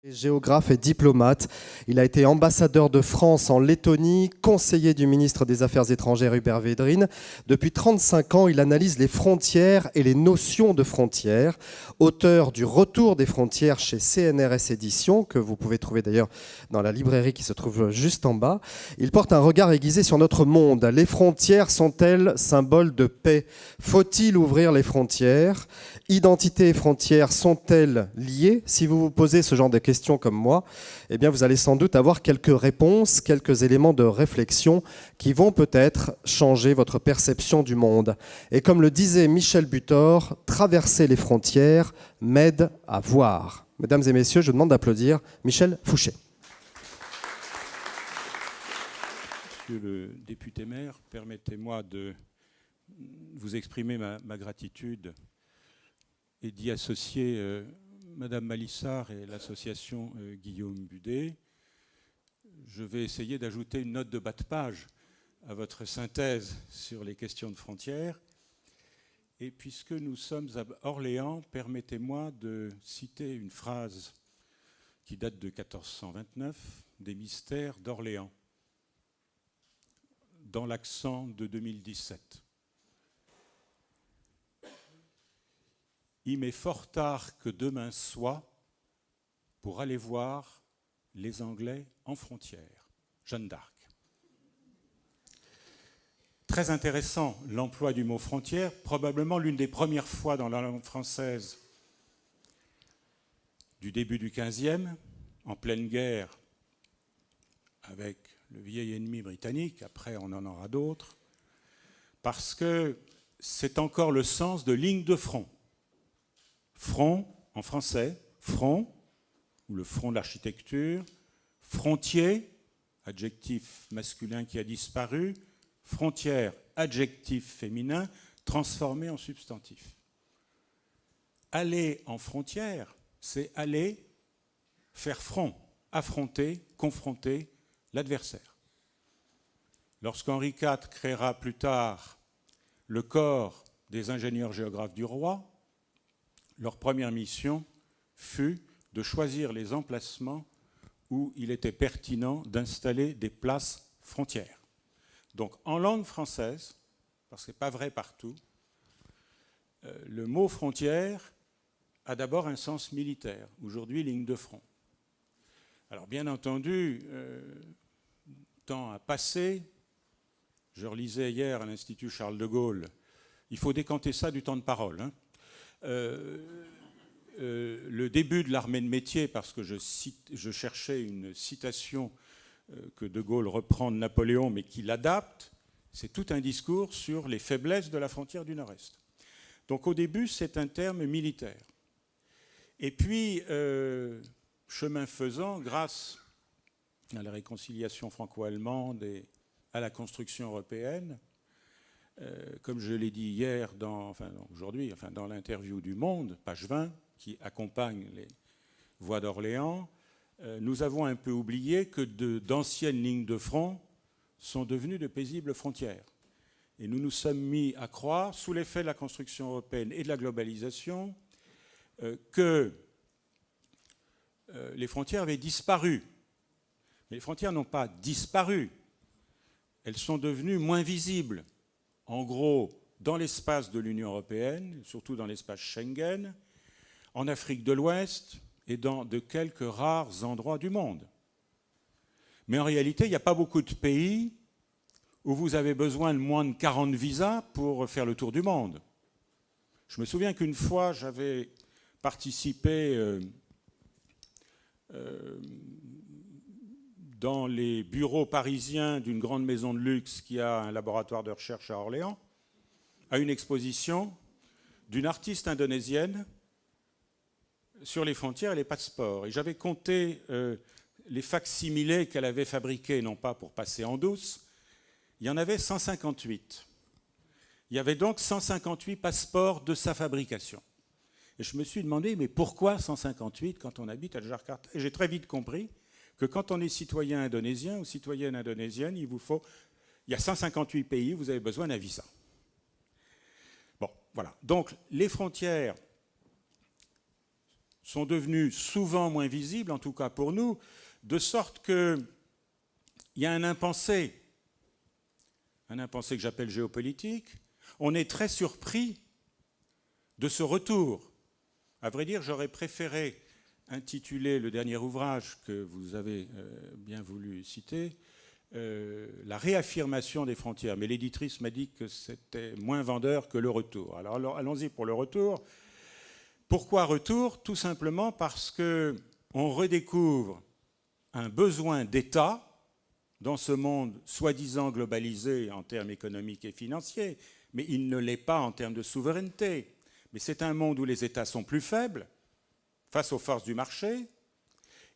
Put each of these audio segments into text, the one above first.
Géographe et diplomate, il a été ambassadeur de France en Lettonie, conseiller du ministre des Affaires étrangères Hubert Védrine. Depuis 35 ans, il analyse les frontières et les notions de frontières. Auteur du Retour des frontières chez CNRS Éditions, que vous pouvez trouver d'ailleurs dans la librairie qui se trouve juste en bas. Il porte un regard aiguisé sur notre monde. Les frontières sont-elles symboles de paix? Faut-il ouvrir les frontières? Identité et frontières sont-elles liées? Si vous vous posez ce genre de questions comme moi, eh bien vous allez sans doute avoir quelques réponses, quelques éléments de réflexion qui vont peut-être changer votre perception du monde. Et comme le disait Michel Butor, traverser les frontières m'aide à voir. Mesdames et messieurs, je vous demande d'applaudir Michel Fouché. Monsieur le député-maire, permettez-moi de vous exprimer ma gratitude et d'y associer Madame Malissard et l'association Guillaume Budet. Je vais essayer d'ajouter une note de bas de page à votre synthèse sur les questions de frontières. Et puisque nous sommes à Orléans, permettez-moi de citer une phrase qui date de 1429, des Mystères d'Orléans, dans l'accent de 2017. Il m'est fort tard que demain soit pour aller voir les Anglais en frontière. Jeanne d'Arc. Très intéressant l'emploi du mot frontière, probablement l'une des premières fois dans la langue française du début du XVe, en pleine guerre avec le vieil ennemi britannique, après on en aura d'autres, parce que c'est encore le sens de ligne de front. Front, en français, front, ou le front de l'architecture, frontier, adjectif masculin qui a disparu, frontière, adjectif féminin, transformé en substantif. Aller en frontière, c'est aller faire front, affronter, confronter l'adversaire. Lorsqu'Henri IV créera plus tard le corps des ingénieurs géographes du roi, leur première mission fut de choisir les emplacements où il était pertinent d'installer des places frontières. Donc en langue française, parce que ce n'est pas vrai partout, le mot frontière a d'abord un sens militaire, aujourd'hui ligne de front. Alors bien entendu, temps a passé, je relisais hier à l'Institut Charles de Gaulle, il faut décanter ça du temps de parole, hein. Le début de l'armée de métier, parce que je cherchais une citation que de Gaulle reprend de Napoléon, mais qui l'adapte, c'est tout un discours sur les faiblesses de la frontière du Nord-Est. Donc au début, c'est un terme militaire. Et puis, chemin faisant, grâce à la réconciliation franco-allemande et à la construction européenne, comme je l'ai dit hier, aujourd'hui, dans l'interview du Monde, page 20, qui accompagne les voix d'Orléans, nous avons un peu oublié que d'anciennes lignes de front sont devenues de paisibles frontières. Et nous nous sommes mis à croire, sous l'effet de la construction européenne et de la globalisation, que les frontières avaient disparu. Mais les frontières n'ont pas disparu. Elles sont devenues moins visibles. En gros, dans l'espace de l'Union européenne, surtout dans l'espace Schengen, en Afrique de l'Ouest et dans de quelques rares endroits du monde. Mais en réalité, il n'y a pas beaucoup de pays où vous avez besoin de moins de 40 visas pour faire le tour du monde. Je me souviens qu'une fois, j'avais participé dans les bureaux parisiens d'une grande maison de luxe qui a un laboratoire de recherche à Orléans, à une exposition d'une artiste indonésienne sur les frontières et les passeports. Et j'avais compté les fac-similés qu'elle avait fabriqués, non pas pour passer en douce, il y en avait 158. Il y avait donc 158 passeports de sa fabrication. Et je me suis demandé, mais pourquoi 158 quand on habite à Jakarta? Et j'ai très vite compris que quand on est citoyen indonésien ou citoyenne indonésienne, il y a 158 pays, vous avez besoin d'un visa. Bon, voilà. Donc, les frontières sont devenues souvent moins visibles, en tout cas pour nous, de sorte qu'il y a un impensé que j'appelle géopolitique. On est très surpris de ce retour. À vrai dire, j'aurais préféré intituler le dernier ouvrage que vous avez bien voulu citer, La réaffirmation des frontières. Mais l'éditrice m'a dit que c'était moins vendeur que le retour. Alors allons-y pour le retour. Pourquoi retour? Tout simplement parce qu'on redécouvre un besoin d'État dans ce monde soi-disant globalisé en termes économiques et financiers, mais il ne l'est pas en termes de souveraineté. Mais c'est un monde où les États sont plus faibles face aux forces du marché,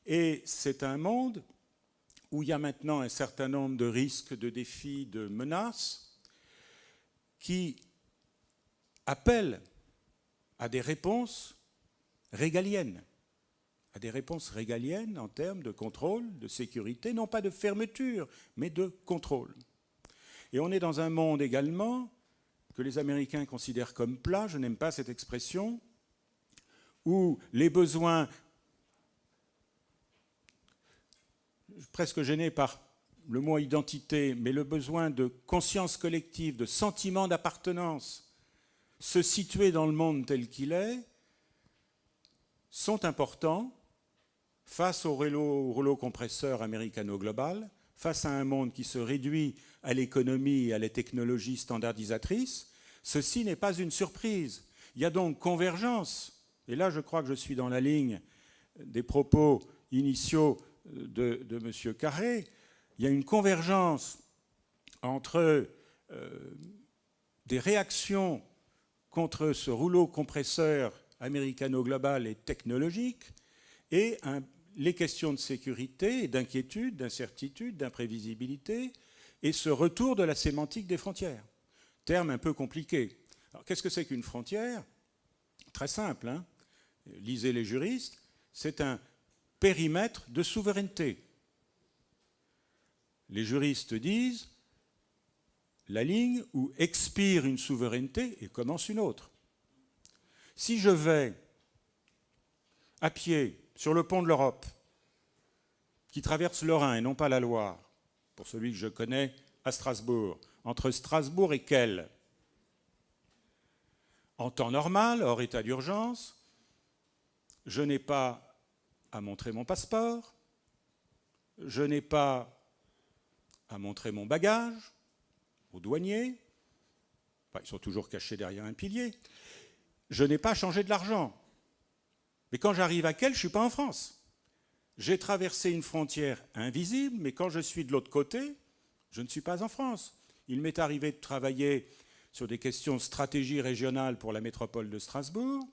et c'est un monde où il y a maintenant un certain nombre de risques, de défis, de menaces qui appellent à des réponses régaliennes. À des réponses régaliennes en termes de contrôle, de sécurité, non pas de fermeture, mais de contrôle. Et on est dans un monde également que les Américains considèrent comme plat, je n'aime pas cette expression, où les besoins, presque gêné par le mot identité, mais le besoin de conscience collective, de sentiment d'appartenance, se situer dans le monde tel qu'il est, sont importants face au rouleau compresseur américano-global, face à un monde qui se réduit à l'économie et à la technologie standardisatrice. Ceci n'est pas une surprise. Il y a donc convergence, et là je crois que je suis dans la ligne des propos initiaux de M. Carré, il y a une convergence entre des réactions contre ce rouleau compresseur américano-global et technologique et les questions de sécurité et d'inquiétude, d'incertitude, d'imprévisibilité et ce retour de la sémantique des frontières. Terme un peu compliqué. Alors, qu'est-ce que c'est qu'une frontière? Très simple, hein? Lisez les juristes, c'est un périmètre de souveraineté. Les juristes disent la ligne où expire une souveraineté et commence une autre. Si je vais à pied sur le pont de l'Europe, qui traverse le Rhin et non pas la Loire, pour celui que je connais à Strasbourg, entre Strasbourg et Kehl, en temps normal, hors état d'urgence, je n'ai pas à montrer mon passeport, je n'ai pas à montrer mon bagage au douanier, enfin, ils sont toujours cachés derrière un pilier, je n'ai pas à changer de l'argent. Mais quand j'arrive à Kehl, je ne suis pas en France. J'ai traversé une frontière invisible, mais quand je suis de l'autre côté, je ne suis pas en France. Il m'est arrivé de travailler sur des questions de stratégie régionale pour la métropole de Strasbourg.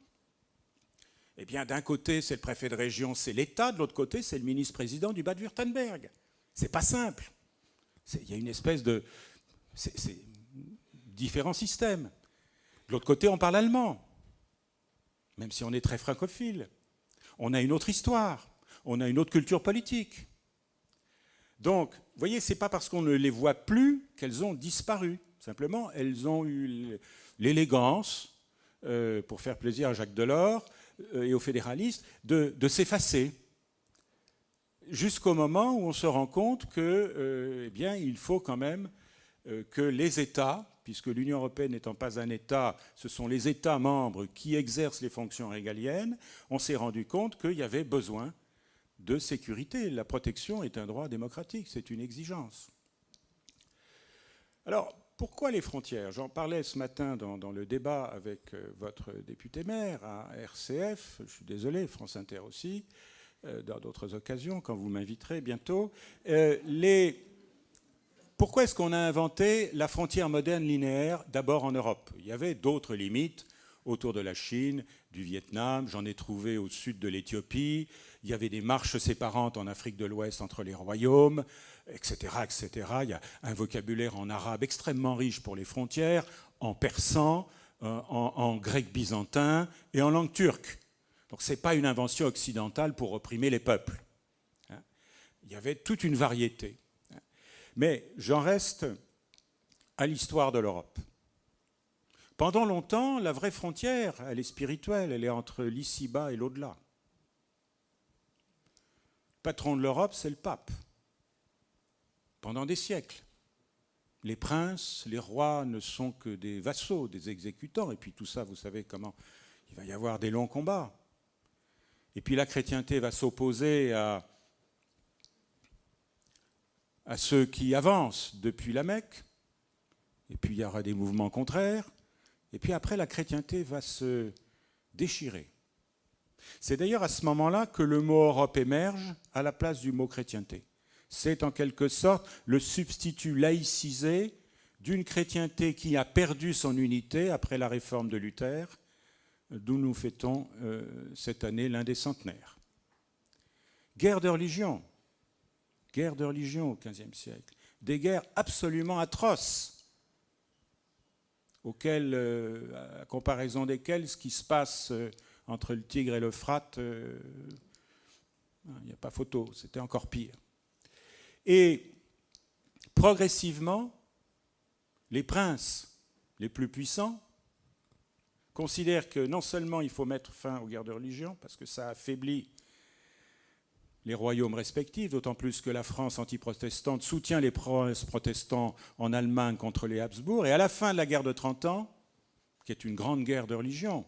Eh bien, d'un côté, c'est le préfet de région, c'est l'État, de l'autre côté, c'est le ministre-président du Bade-Wurtemberg. C'est pas simple. Il y a une espèce de... C'est différents systèmes. De l'autre côté, on parle allemand, même si on est très francophile. On a une autre histoire, on a une autre culture politique. Donc, vous voyez, ce n'est pas parce qu'on ne les voit plus qu'elles ont disparu. Simplement, elles ont eu l'élégance, pour faire plaisir à Jacques Delors et aux fédéralistes, de s'effacer. Jusqu'au moment où on se rend compte que, eh bien, il faut quand même que les États, puisque l'Union européenne n'étant pas un État, ce sont les États membres qui exercent les fonctions régaliennes, on s'est rendu compte qu'il y avait besoin de sécurité. La protection est un droit démocratique, c'est une exigence. Alors, pourquoi les frontières? J'en parlais ce matin dans le débat avec votre député maire à RCF, je suis désolé, France Inter aussi, dans d'autres occasions, quand vous m'inviterez bientôt. Pourquoi est-ce qu'on a inventé la frontière moderne linéaire d'abord en Europe? Il y avait d'autres limites autour de la Chine, du Vietnam, j'en ai trouvé au sud de l'Éthiopie, il y avait des marches séparantes en Afrique de l'Ouest entre les royaumes, etc., etc. Il y a un vocabulaire en arabe extrêmement riche pour les frontières, en persan, en grec byzantin et en langue turque. Donc ce n'est pas une invention occidentale pour opprimer les peuples. Il y avait toute une variété. Mais j'en reste à l'histoire de l'Europe. Pendant longtemps, la vraie frontière, elle est spirituelle, elle est entre l'ici-bas et l'au-delà. patron de l'Europe, c'est le pape, pendant des siècles. Les princes, les rois ne sont que des vassaux, des exécutants, et puis tout ça, vous savez comment il va y avoir des longs combats. Et puis la chrétienté va s'opposer à ceux qui avancent depuis la Mecque, et puis il y aura des mouvements contraires, et puis après la chrétienté va se déchirer. C'est d'ailleurs à ce moment-là que le mot Europe émerge à la place du mot chrétienté. C'est en quelque sorte le substitut laïcisé d'une chrétienté qui a perdu son unité après la réforme de Luther, d'où nous fêtons cette année l'un des centenaires. Guerre de religion au XVe siècle, des guerres absolument atroces, auxquelles, à comparaison desquelles ce qui se passe entre le Tigre et l'Euphrate, il n'y a pas photo, c'était encore pire. Et progressivement, les princes les plus puissants considèrent que non seulement il faut mettre fin aux guerres de religion, parce que ça affaiblit les royaumes respectifs, d'autant plus que la France antiprotestante soutient les princes protestants en Allemagne contre les Habsbourg, et à la fin de la guerre de 30 ans, qui est une grande guerre de religion,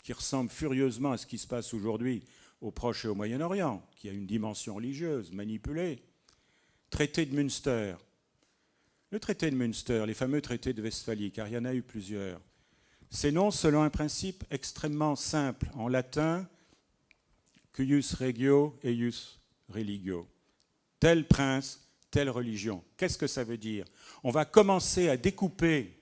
qui ressemble furieusement à ce qui se passe aujourd'hui au Proche et au Moyen-Orient, qui a une dimension religieuse manipulée, traité de Münster. Le traité de Münster, les fameux traités de Westphalie, car il y en a eu plusieurs, s'énonce selon un principe extrêmement simple en latin, cuius regio eius religio. Tel prince, telle religion. Qu'est-ce que ça veut dire? On va commencer à découper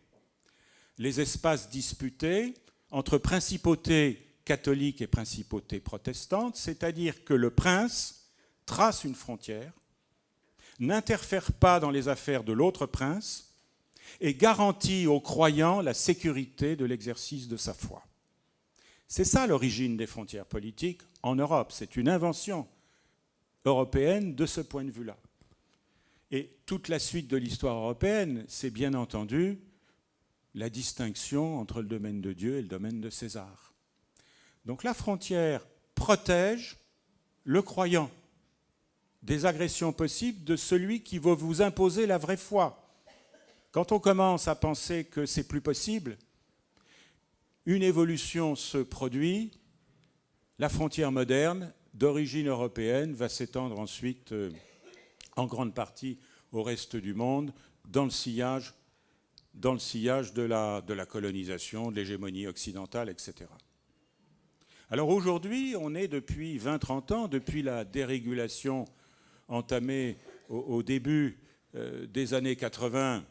les espaces disputés entre principautés catholiques et principautés protestantes, c'est-à-dire que le prince trace une frontière, n'interfère pas dans les affaires de l'autre prince et garantit aux croyants la sécurité de l'exercice de sa foi. C'est ça l'origine des frontières politiques en Europe. C'est une invention européenne de ce point de vue-là. Et toute la suite de l'histoire européenne, c'est bien entendu la distinction entre le domaine de Dieu et le domaine de César. Donc la frontière protège le croyant des agressions possibles de celui qui va vous imposer la vraie foi. Quand on commence à penser que c'est plus possible, une évolution se produit, la frontière moderne, d'origine européenne, va s'étendre ensuite en grande partie au reste du monde, dans le sillage de la colonisation, de l'hégémonie occidentale, etc. Alors aujourd'hui, on est depuis 20-30 ans, depuis la dérégulation entamée au début des années 80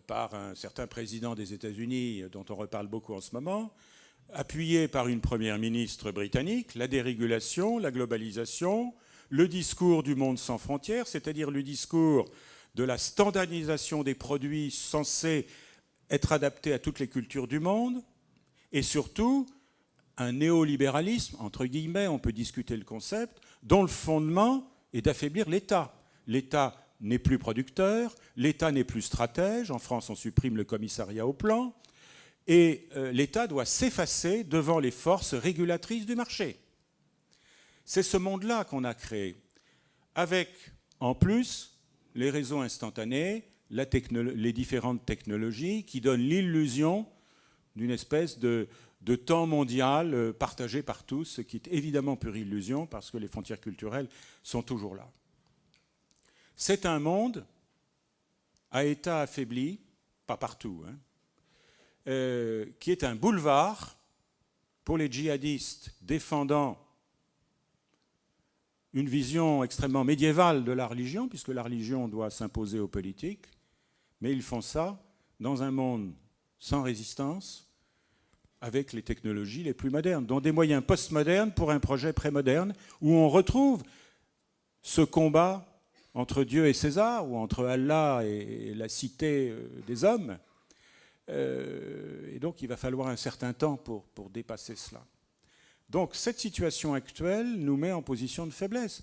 par un certain président des États-Unis, dont on reparle beaucoup en ce moment, appuyé par une première ministre britannique, la dérégulation, la globalisation, le discours du monde sans frontières, c'est-à-dire le discours de la standardisation des produits censés être adaptés à toutes les cultures du monde, et surtout un néolibéralisme, entre guillemets, on peut discuter le concept, dont le fondement est d'affaiblir l'État. L'État n'est plus producteur, l'État n'est plus stratège, en France on supprime le commissariat au plan, et l'État doit s'effacer devant les forces régulatrices du marché. C'est ce monde-là qu'on a créé, avec en plus les réseaux instantanés, les différentes technologies qui donnent l'illusion d'une espèce de temps mondial partagé par tous, ce qui est évidemment pure illusion parce que les frontières culturelles sont toujours là. C'est un monde à état affaibli, pas partout, qui est un boulevard pour les djihadistes défendant une vision extrêmement médiévale de la religion, puisque la religion doit s'imposer aux politiques, mais ils font ça dans un monde sans résistance, avec les technologies les plus modernes, dont des moyens postmodernes pour un projet prémoderne, où on retrouve ce combat entre Dieu et César, ou entre Allah et la cité des hommes. Et donc il va falloir un certain temps pour dépasser cela. Donc cette situation actuelle nous met en position de faiblesse.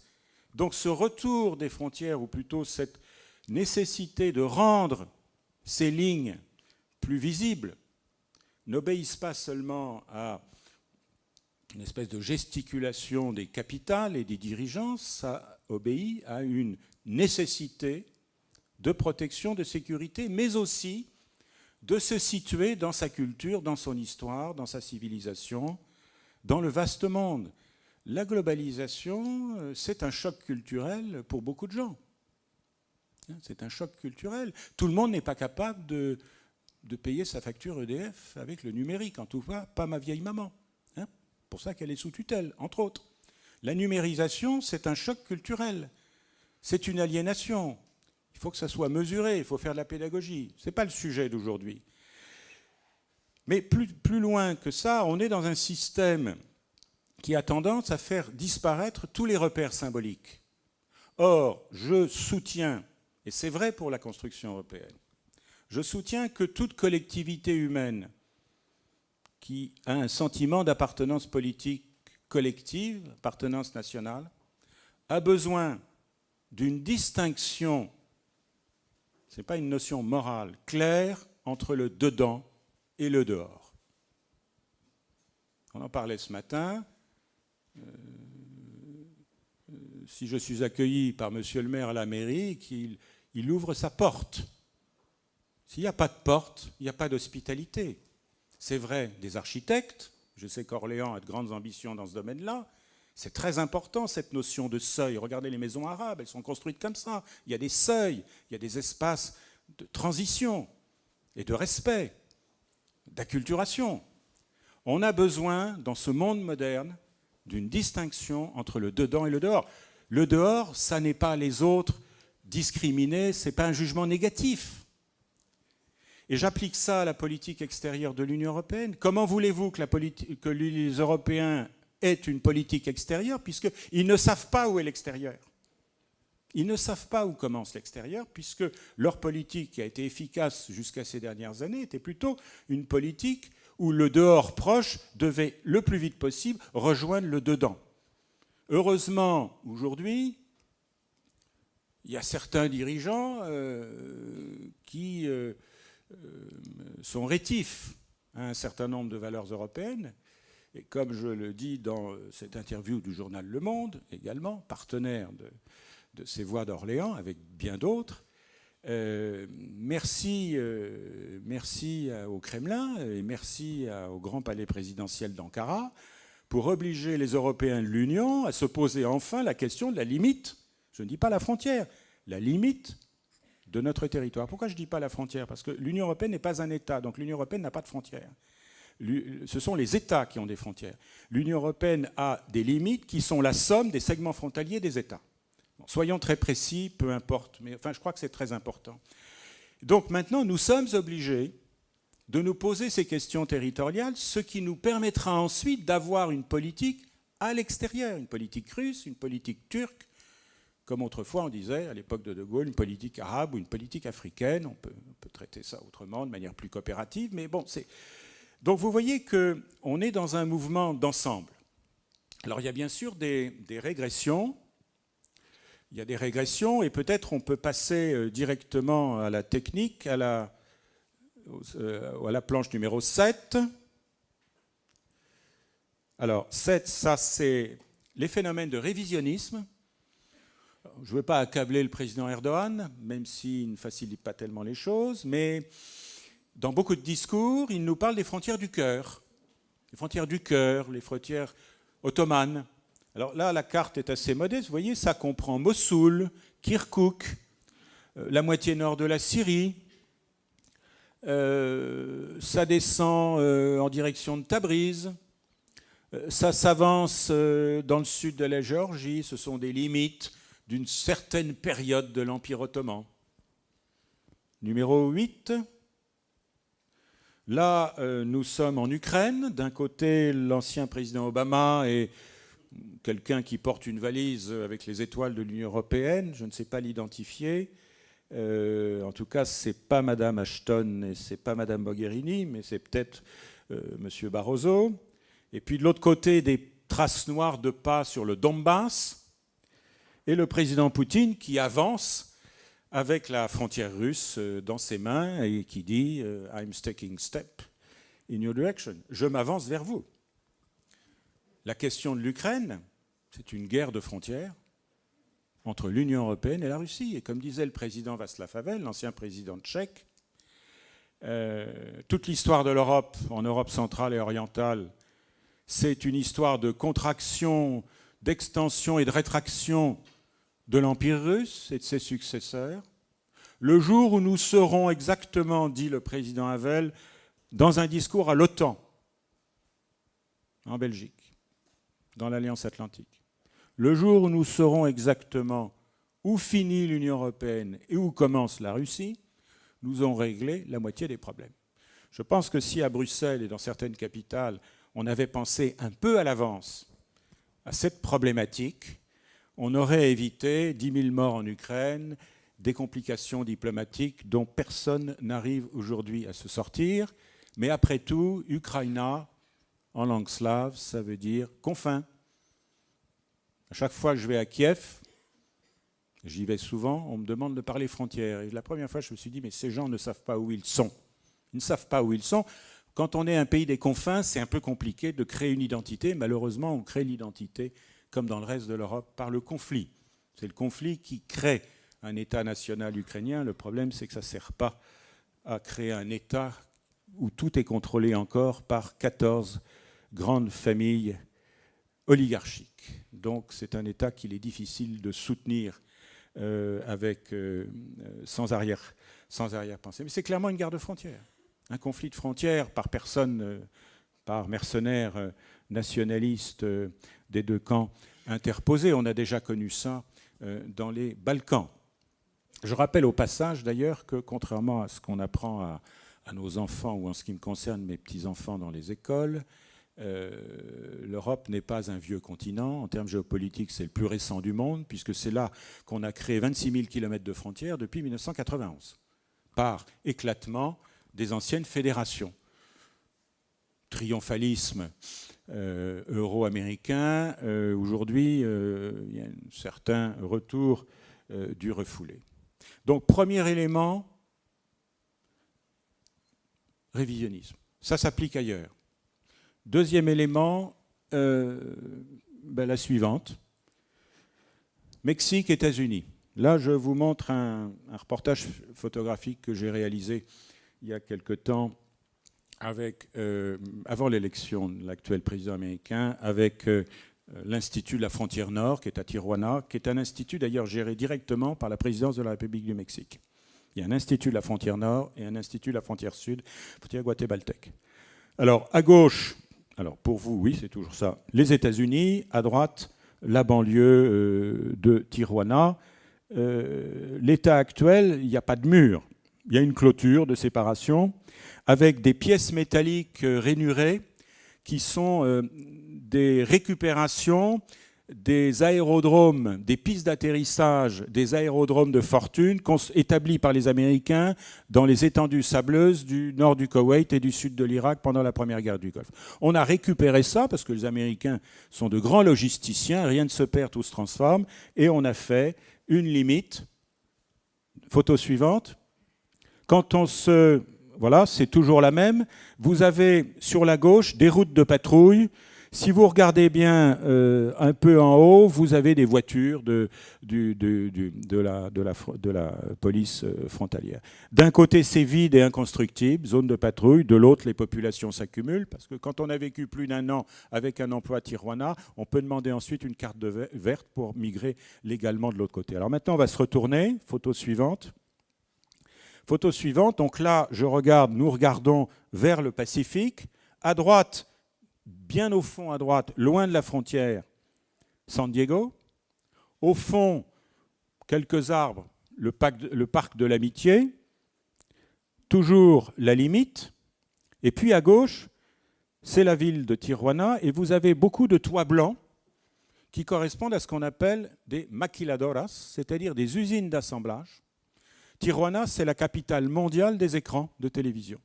Donc ce retour des frontières, ou plutôt cette nécessité de rendre ces lignes plus visibles, n'obéissent pas seulement à une espèce de gesticulation des capitales et des dirigeants, ça obéit à une nécessité de protection, de sécurité, mais aussi de se situer dans sa culture, dans son histoire, dans sa civilisation, dans le vaste monde. La globalisation, c'est un choc culturel pour beaucoup de gens. C'est un choc culturel. Tout le monde n'est pas capable de payer sa facture EDF avec le numérique, en tout cas, pas ma vieille maman. C'est pour ça qu'elle est sous tutelle, entre autres. La numérisation, c'est un choc culturel. C'est une aliénation. Il faut que ça soit mesuré, il faut faire de la pédagogie. Ce n'est pas le sujet d'aujourd'hui. Mais plus loin que ça, on est dans un système qui a tendance à faire disparaître tous les repères symboliques. Or, je soutiens, et c'est vrai pour la construction européenne, je soutiens que toute collectivité humaine qui a un sentiment d'appartenance politique collective, appartenance nationale, a besoin d'une distinction, ce n'est pas une notion morale, claire entre le dedans et le dehors. On en parlait ce matin. Si je suis accueilli par monsieur le maire à la mairie, qu'il ouvre sa porte. S'il n'y a pas de porte, il n'y a pas d'hospitalité. C'est vrai des architectes. Je sais qu'Orléans a de grandes ambitions dans ce domaine-là. C'est très important, cette notion de seuil. Regardez les maisons arabes, elles sont construites comme ça. Il y a des seuils, il y a des espaces de transition et de respect, d'acculturation. On a besoin, dans ce monde moderne, d'une distinction entre le dedans et le dehors. Le dehors, ça n'est pas les autres discriminés, ce n'est pas un jugement négatif. Et j'applique ça à la politique extérieure de l'Union européenne. Comment voulez-vous que les Européens aient une politique extérieure, puisqu'ils ne savent pas où est l'extérieur? Ils ne savent pas où commence l'extérieur, puisque leur politique, qui a été efficace jusqu'à ces dernières années, était plutôt une politique où le dehors proche devait, le plus vite possible, rejoindre le dedans. Heureusement, aujourd'hui, il y a certains dirigeants qui sont rétifs à un certain nombre de valeurs européennes. Et comme je le dis dans cette interview du journal Le Monde, également, partenaire de ces Voix d'Orléans, avec bien d'autres, merci au Kremlin et merci au Grand Palais présidentiel d'Ankara pour obliger les Européens de l'Union à se poser enfin la question de la limite, je ne dis pas la frontière, la limite de notre territoire. Pourquoi je ne dis pas la frontière? Parce que l'Union européenne n'est pas un État, donc l'Union européenne n'a pas de frontières. Ce sont les États qui ont des frontières. L'Union européenne a des limites qui sont la somme des segments frontaliers des États. Bon, soyons très précis, peu importe, mais enfin, je crois que c'est très important. Donc maintenant, nous sommes obligés de nous poser ces questions territoriales, ce qui nous permettra ensuite d'avoir une politique à l'extérieur, une politique russe, une politique turque, comme autrefois on disait, à l'époque de De Gaulle, une politique arabe ou une politique africaine. On peut traiter ça autrement, de manière plus coopérative, mais bon, c'est... Donc vous voyez qu'on est dans un mouvement d'ensemble. Alors il y a bien sûr des régressions. Il y a des régressions et peut-être on peut passer directement à la technique, à la planche numéro 7. Alors 7, ça c'est les phénomènes de révisionnisme. Je ne veux pas accabler le président Erdogan, même s'il ne facilite pas tellement les choses, mais dans beaucoup de discours, il nous parle des frontières du cœur. Les frontières du cœur, les frontières ottomanes. Alors là, la carte est assez modeste. Vous voyez, ça comprend Mossoul, Kirkouk, la moitié nord de la Syrie. Ça descend en direction de Tabriz. Ça s'avance dans le sud de la Géorgie. Ce sont des limites d'une certaine période de l'Empire ottoman. Numéro 8. Là, nous sommes en Ukraine. D'un côté, l'ancien président Obama et quelqu'un qui porte une valise avec les étoiles de l'Union européenne. Je ne sais pas l'identifier. En tout cas, ce n'est pas Mme Ashton et ce n'est pas Mme Mogherini, mais c'est peut-être M. Barroso. Et puis de l'autre côté, des traces noires de pas sur le Donbass. Et le président Poutine qui avance avec la frontière russe dans ses mains et qui dit « I'm taking step in your direction ». Je m'avance vers vous. La question de l'Ukraine, c'est une guerre de frontières entre l'Union européenne et la Russie. Et comme disait le président Václav Havel, l'ancien président tchèque, toute l'histoire de l'Europe, en Europe centrale et orientale, c'est une histoire de contraction, d'extension et de rétraction de l'Empire russe et de ses successeurs. Le jour où nous serons exactement, dit le président Havel, dans un discours à l'OTAN, en Belgique, dans l'Alliance Atlantique, le jour où nous saurons exactement où finit l'Union européenne et où commence la Russie, nous aurons réglé la moitié des problèmes. Je pense que si à Bruxelles et dans certaines capitales, on avait pensé un peu à l'avance à cette problématique, on aurait évité 10 000 morts en Ukraine, des complications diplomatiques dont personne n'arrive aujourd'hui à se sortir. Mais après tout, Ukraina, en langue slave, ça veut dire confins. À chaque fois que je vais à Kiev, j'y vais souvent, on me demande de parler frontières. Et la première fois, je me suis dit, mais ces gens ne savent pas où ils sont. Ils ne savent pas où ils sont. Quand on est un pays des confins, c'est un peu compliqué de créer une identité. Malheureusement, on crée l'identité, comme dans le reste de l'Europe, par le conflit. C'est le conflit qui crée un État national ukrainien. Le problème, c'est que ça ne sert pas à créer un État où tout est contrôlé encore par 14 grandes familles oligarchiques. Donc c'est un État qu'il est difficile de soutenir sans arrière-pensée. Mais c'est clairement une guerre de frontières. Un conflit de frontières par personne, par mercenaires nationalistes des deux camps interposés. On a déjà connu ça dans les Balkans. Je rappelle au passage d'ailleurs que contrairement à ce qu'on apprend à nos enfants ou en ce qui me concerne mes petits-enfants dans les écoles, l'Europe n'est pas un vieux continent. En termes géopolitiques, c'est le plus récent du monde, puisque c'est là qu'on a créé 26 000 km de frontières depuis 1991, par éclatement des anciennes fédérations. Triomphalisme euro-américain, aujourd'hui, il y a un certain retour du refoulé. Donc, premier élément, révisionnisme. Ça s'applique ailleurs. Deuxième élément, la suivante. Mexique, États-Unis. Là, je vous montre un reportage photographique que j'ai réalisé il y a quelque temps avant l'élection de l'actuel président américain, avec l'Institut de la frontière nord, qui est à Tijuana, qui est un institut d'ailleurs géré directement par la présidence de la République du Mexique. Il y a un institut de la frontière nord et un institut de la frontière sud, frontière guatémaltèque. Alors, à gauche, alors pour vous, oui, c'est toujours ça, les États-Unis, à droite, la banlieue de Tijuana. L'état actuel, il n'y a pas de mur. Il y a une clôture de séparation avec des pièces métalliques rainurées qui sont des récupérations des aérodromes, des pistes d'atterrissage, des aérodromes de fortune établis par les Américains dans les étendues sableuses du nord du Koweït et du sud de l'Irak pendant la première guerre du Golfe. On a récupéré ça parce que les Américains sont de grands logisticiens, rien ne se perd, tout se transforme, et on a fait une limite. Photo suivante. Quand on se... Voilà, c'est toujours la même. Vous avez sur la gauche des routes de patrouille. Si vous regardez bien un peu en haut, vous avez des voitures de la police frontalière. D'un côté, c'est vide et inconstructible, zone de patrouille. De l'autre, les populations s'accumulent. Parce que quand on a vécu plus d'un an avec un emploi à Tijuana, on peut demander ensuite une carte verte pour migrer légalement de l'autre côté. Alors maintenant, on va se retourner. Photo suivante. Photo suivante. Donc là, nous regardons vers le Pacifique. À droite, bien au fond à droite, loin de la frontière, San Diego. Au fond, quelques arbres, le parc de l'Amitié. Toujours la limite. Et puis à gauche, c'est la ville de Tijuana. Et vous avez beaucoup de toits blancs qui correspondent à ce qu'on appelle des maquiladoras, c'est-à-dire des usines d'assemblage. Tijuana, c'est la capitale mondiale des écrans de télévision.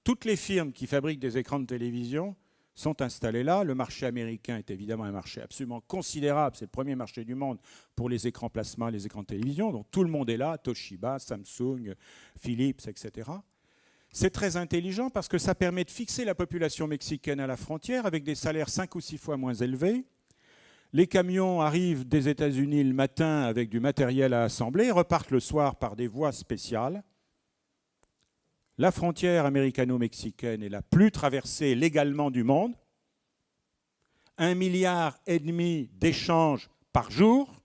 Toutes les firmes qui fabriquent des écrans de télévision sont installées là. Le marché américain est évidemment un marché absolument considérable. C'est le premier marché du monde pour les écrans plasma, les écrans de télévision. Donc tout le monde est là, Toshiba, Samsung, Philips, etc. C'est très intelligent parce que ça permet de fixer la population mexicaine à la frontière avec des salaires 5 ou 6 fois moins élevés. Les camions arrivent des États-Unis le matin avec du matériel à assembler, repartent le soir par des voies spéciales. La frontière américano-mexicaine est la plus traversée légalement du monde. 1,5 milliard d'échanges par jour.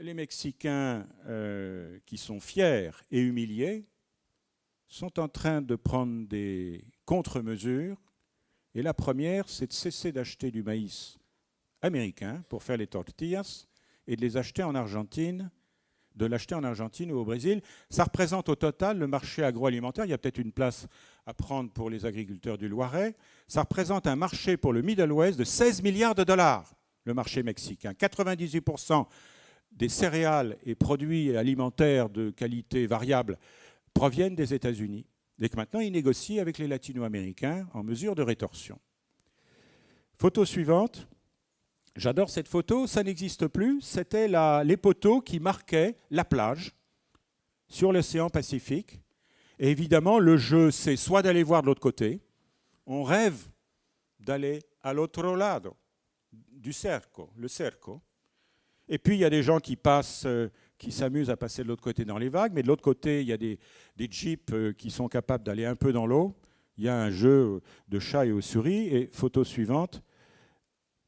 Les Mexicains qui sont fiers et humiliés sont en train de prendre des contre-mesures. Et la première, c'est de cesser d'acheter du maïs américain pour faire les tortillas et de les acheter en Argentine, de l'acheter en Argentine ou au Brésil. Ça représente au total le marché agroalimentaire. Il y a peut-être une place à prendre pour les agriculteurs du Loiret. Ça représente un marché pour le Middle West de 16 milliards de dollars, le marché mexicain. 98% des céréales et produits alimentaires de qualité variable proviennent des États-Unis. Et que maintenant, ils négocient avec les latino-américains en mesure de rétorsion. Photo suivante. J'adore cette photo, ça n'existe plus. C'était les poteaux qui marquaient la plage sur l'océan Pacifique. Et évidemment, le jeu, c'est soit d'aller voir de l'autre côté. On rêve d'aller à l'autre lado du cerco, le cerco. Et puis, il y a des gens qui passent, qui s'amusent à passer de l'autre côté dans les vagues, mais de l'autre côté, il y a des jeeps qui sont capables d'aller un peu dans l'eau. Il y a un jeu de chat et aux souris. Et photo suivante,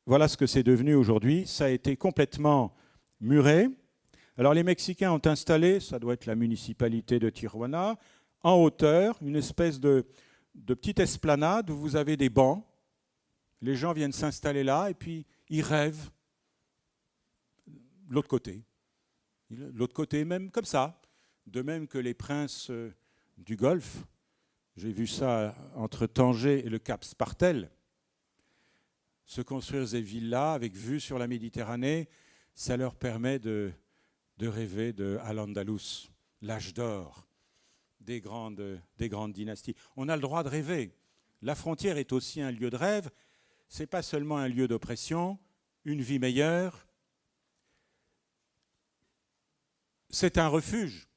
voilà ce que c'est devenu aujourd'hui. Ça a été complètement muré. Alors, les Mexicains ont installé, ça doit être la municipalité de Tijuana, en hauteur, une espèce de petite esplanade où vous avez des bancs. Les gens viennent s'installer là et puis ils rêvent de l'autre côté. L'autre côté, même comme ça. De même que les princes du Golfe. J'ai vu ça entre Tanger et le Cap Spartel. Se construire ces villas avec vue sur la Méditerranée, ça leur permet de rêver de Al-Andalus, l'âge d'or des grandes dynasties. On a le droit de rêver. La frontière est aussi un lieu de rêve. Ce n'est pas seulement un lieu d'oppression, une vie meilleure. C'est un refuge.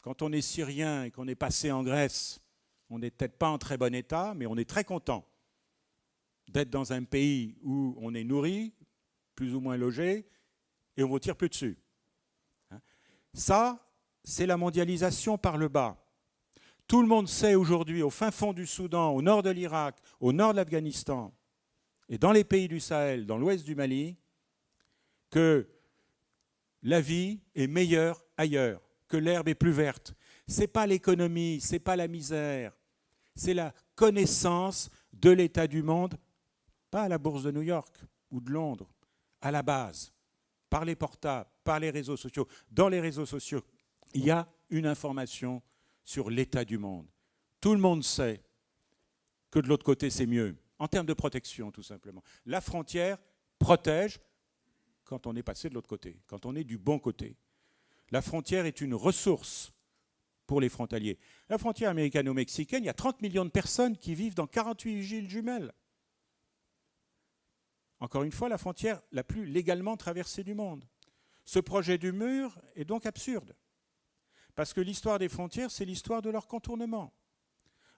Quand on est Syrien et qu'on est passé en Grèce, on n'est peut-être pas en très bon état, mais on est très content d'être dans un pays où on est nourri, plus ou moins logé, et on ne vous tire plus dessus. Ça, c'est la mondialisation par le bas. Tout le monde sait aujourd'hui, au fin fond du Soudan, au nord de l'Irak, au nord de l'Afghanistan, et dans les pays du Sahel, dans l'ouest du Mali, que la vie est meilleure ailleurs, que l'herbe est plus verte. Ce n'est pas l'économie, ce n'est pas la misère, c'est la connaissance de l'état du monde, pas à la bourse de New York ou de Londres, à la base, par les portables, par les réseaux sociaux. Dans les réseaux sociaux, il y a une information sur l'état du monde. Tout le monde sait que de l'autre côté, c'est mieux, en termes de protection, tout simplement. La frontière protège quand on est passé de l'autre côté, quand on est du bon côté. La frontière est une ressource pour les frontaliers. La frontière américano-mexicaine, il y a 30 millions de personnes qui vivent dans 48 îles jumelles. Encore une fois, la frontière la plus légalement traversée du monde. Ce projet du mur est donc absurde. Parce que l'histoire des frontières, c'est l'histoire de leur contournement.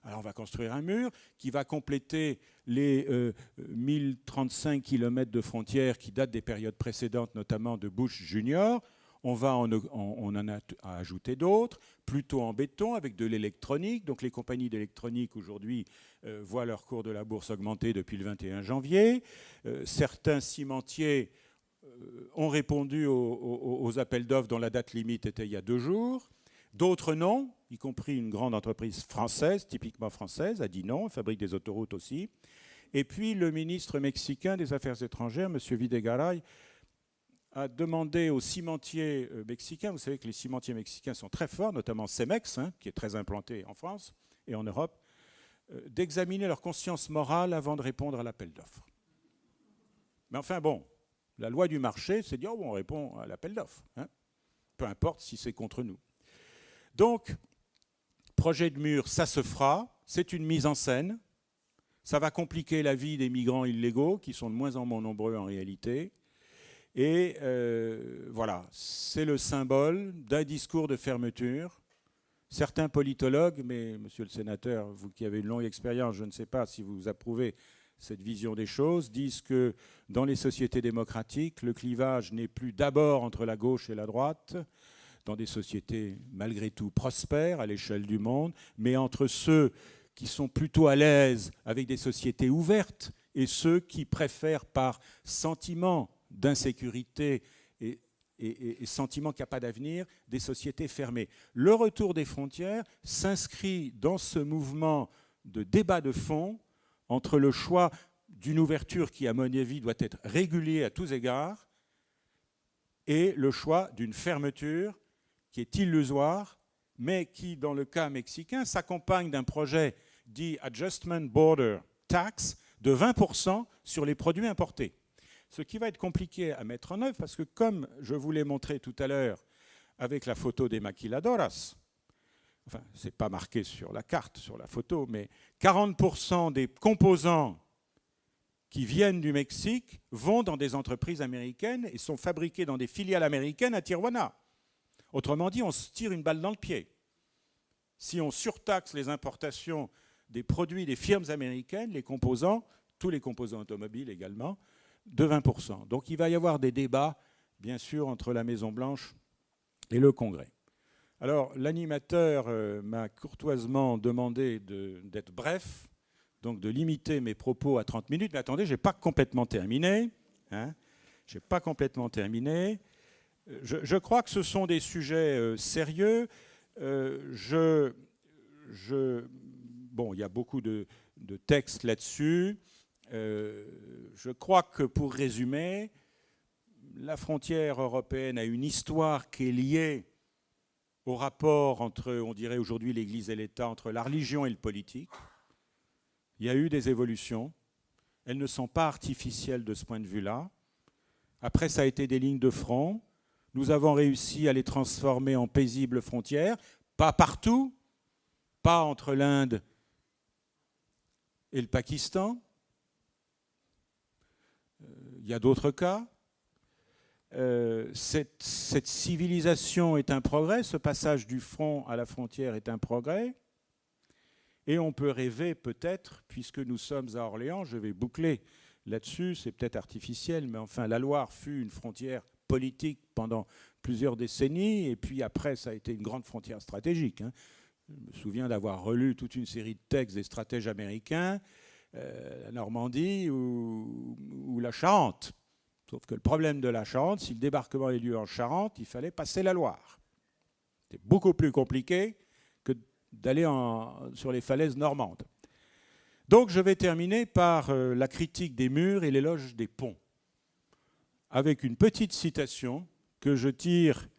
Alors on va construire un mur qui va compléter les 1035 km de frontières qui datent des périodes précédentes, notamment de Bush Junior. On en a ajouté d'autres, plutôt en béton, avec de l'électronique. Donc les compagnies d'électronique aujourd'hui voient leur cours de la bourse augmenter depuis le 21 janvier. Certains cimentiers ont répondu aux appels d'offres dont la date limite était il y a 2 jours. D'autres non, y compris une grande entreprise française, typiquement française, a dit non, elle fabrique des autoroutes aussi. Et puis le ministre mexicain des Affaires étrangères, M. Videgaray, a demandé aux cimentiers mexicains, vous savez que les cimentiers mexicains sont très forts, notamment Cemex, qui est très implanté en France et en Europe, d'examiner leur conscience morale avant de répondre à l'appel d'offres. Mais enfin bon, la loi du marché, c'est de dire on répond à l'appel d'offres, peu importe si c'est contre nous. Donc, projet de mur, ça se fera, c'est une mise en scène, ça va compliquer la vie des migrants illégaux, qui sont de moins en moins nombreux en réalité, et voilà, c'est le symbole d'un discours de fermeture Certains politologues, mais monsieur le sénateur, vous qui avez une longue expérience, je ne sais pas si vous approuvez cette vision des choses, disent que dans les sociétés démocratiques, le clivage n'est plus d'abord entre la gauche et la droite, dans des sociétés malgré tout prospères à l'échelle du monde, mais entre ceux qui sont plutôt à l'aise avec des sociétés ouvertes et ceux qui préfèrent par sentiment d'insécurité et sentiment qu'il n'y a pas d'avenir, des sociétés fermées. Le retour des frontières s'inscrit dans ce mouvement de débat de fond entre le choix d'une ouverture qui, à mon avis, doit être régulière à tous égards et le choix d'une fermeture qui est illusoire, mais qui, dans le cas mexicain, s'accompagne d'un projet dit Adjustment Border Tax de 20% sur les produits importés. Ce qui va être compliqué à mettre en œuvre, parce que comme je vous l'ai montré tout à l'heure avec la photo des maquiladoras, enfin, ce n'est pas marqué sur la carte, sur la photo, mais 40% des composants qui viennent du Mexique vont dans des entreprises américaines et sont fabriqués dans des filiales américaines à Tijuana. Autrement dit, on se tire une balle dans le pied. Si on surtaxe les importations des produits des firmes américaines, les composants, tous les composants automobiles également, de 20%. Donc il va y avoir des débats, bien sûr, entre la Maison-Blanche et le Congrès. Alors l'animateur m'a courtoisement demandé d'être bref, donc de limiter mes propos à 30 minutes. Mais attendez, je n'ai pas complètement terminé. Je n'ai pas complètement terminé. Je crois que ce sont des sujets sérieux. Bon, il y a beaucoup de textes là-dessus. Je crois que, pour résumer, la frontière européenne a une histoire qui est liée au rapport entre, on dirait aujourd'hui, l'Église et l'État, entre la religion et le politique. Il y a eu des évolutions. Elles ne sont pas artificielles de ce point de vue-là. Après, ça a été des lignes de front. Nous avons réussi à les transformer en paisibles frontières. Pas partout, pas entre l'Inde et le Pakistan. Il y a d'autres cas. Cette civilisation est un progrès, ce passage du front à la frontière est un progrès. Et on peut rêver peut-être, puisque nous sommes à Orléans, je vais boucler là-dessus, c'est peut-être artificiel, mais enfin la Loire fut une frontière politique pendant plusieurs décennies, et puis après ça a été une grande frontière stratégique. Je me souviens d'avoir relu toute une série de textes des stratèges américains, la Normandie ou la Charente. Sauf que le problème de la Charente, si le débarquement ait lieu en Charente, il fallait passer la Loire. C'est beaucoup plus compliqué que d'aller sur les falaises normandes. Donc je vais terminer par la critique des murs et l'éloge des ponts, avec une petite citation que je tire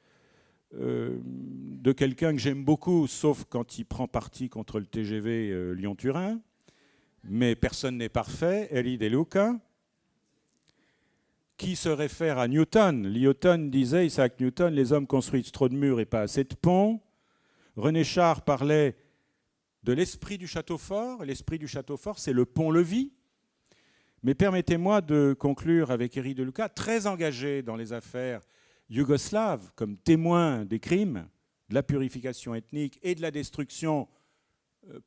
de quelqu'un que j'aime beaucoup, sauf quand il prend parti contre le TGV Lyon-Turin, mais personne n'est parfait, Elie De Luca, qui se réfère à Newton. Newton disait, Isaac Newton, les hommes construisent trop de murs et pas assez de ponts. René Char parlait de l'esprit du château fort. L'esprit du château fort, c'est le pont-levis. Mais permettez-moi de conclure avec Elie De Luca, très engagé dans les affaires yougoslaves, comme témoin des crimes, de la purification ethnique et de la destruction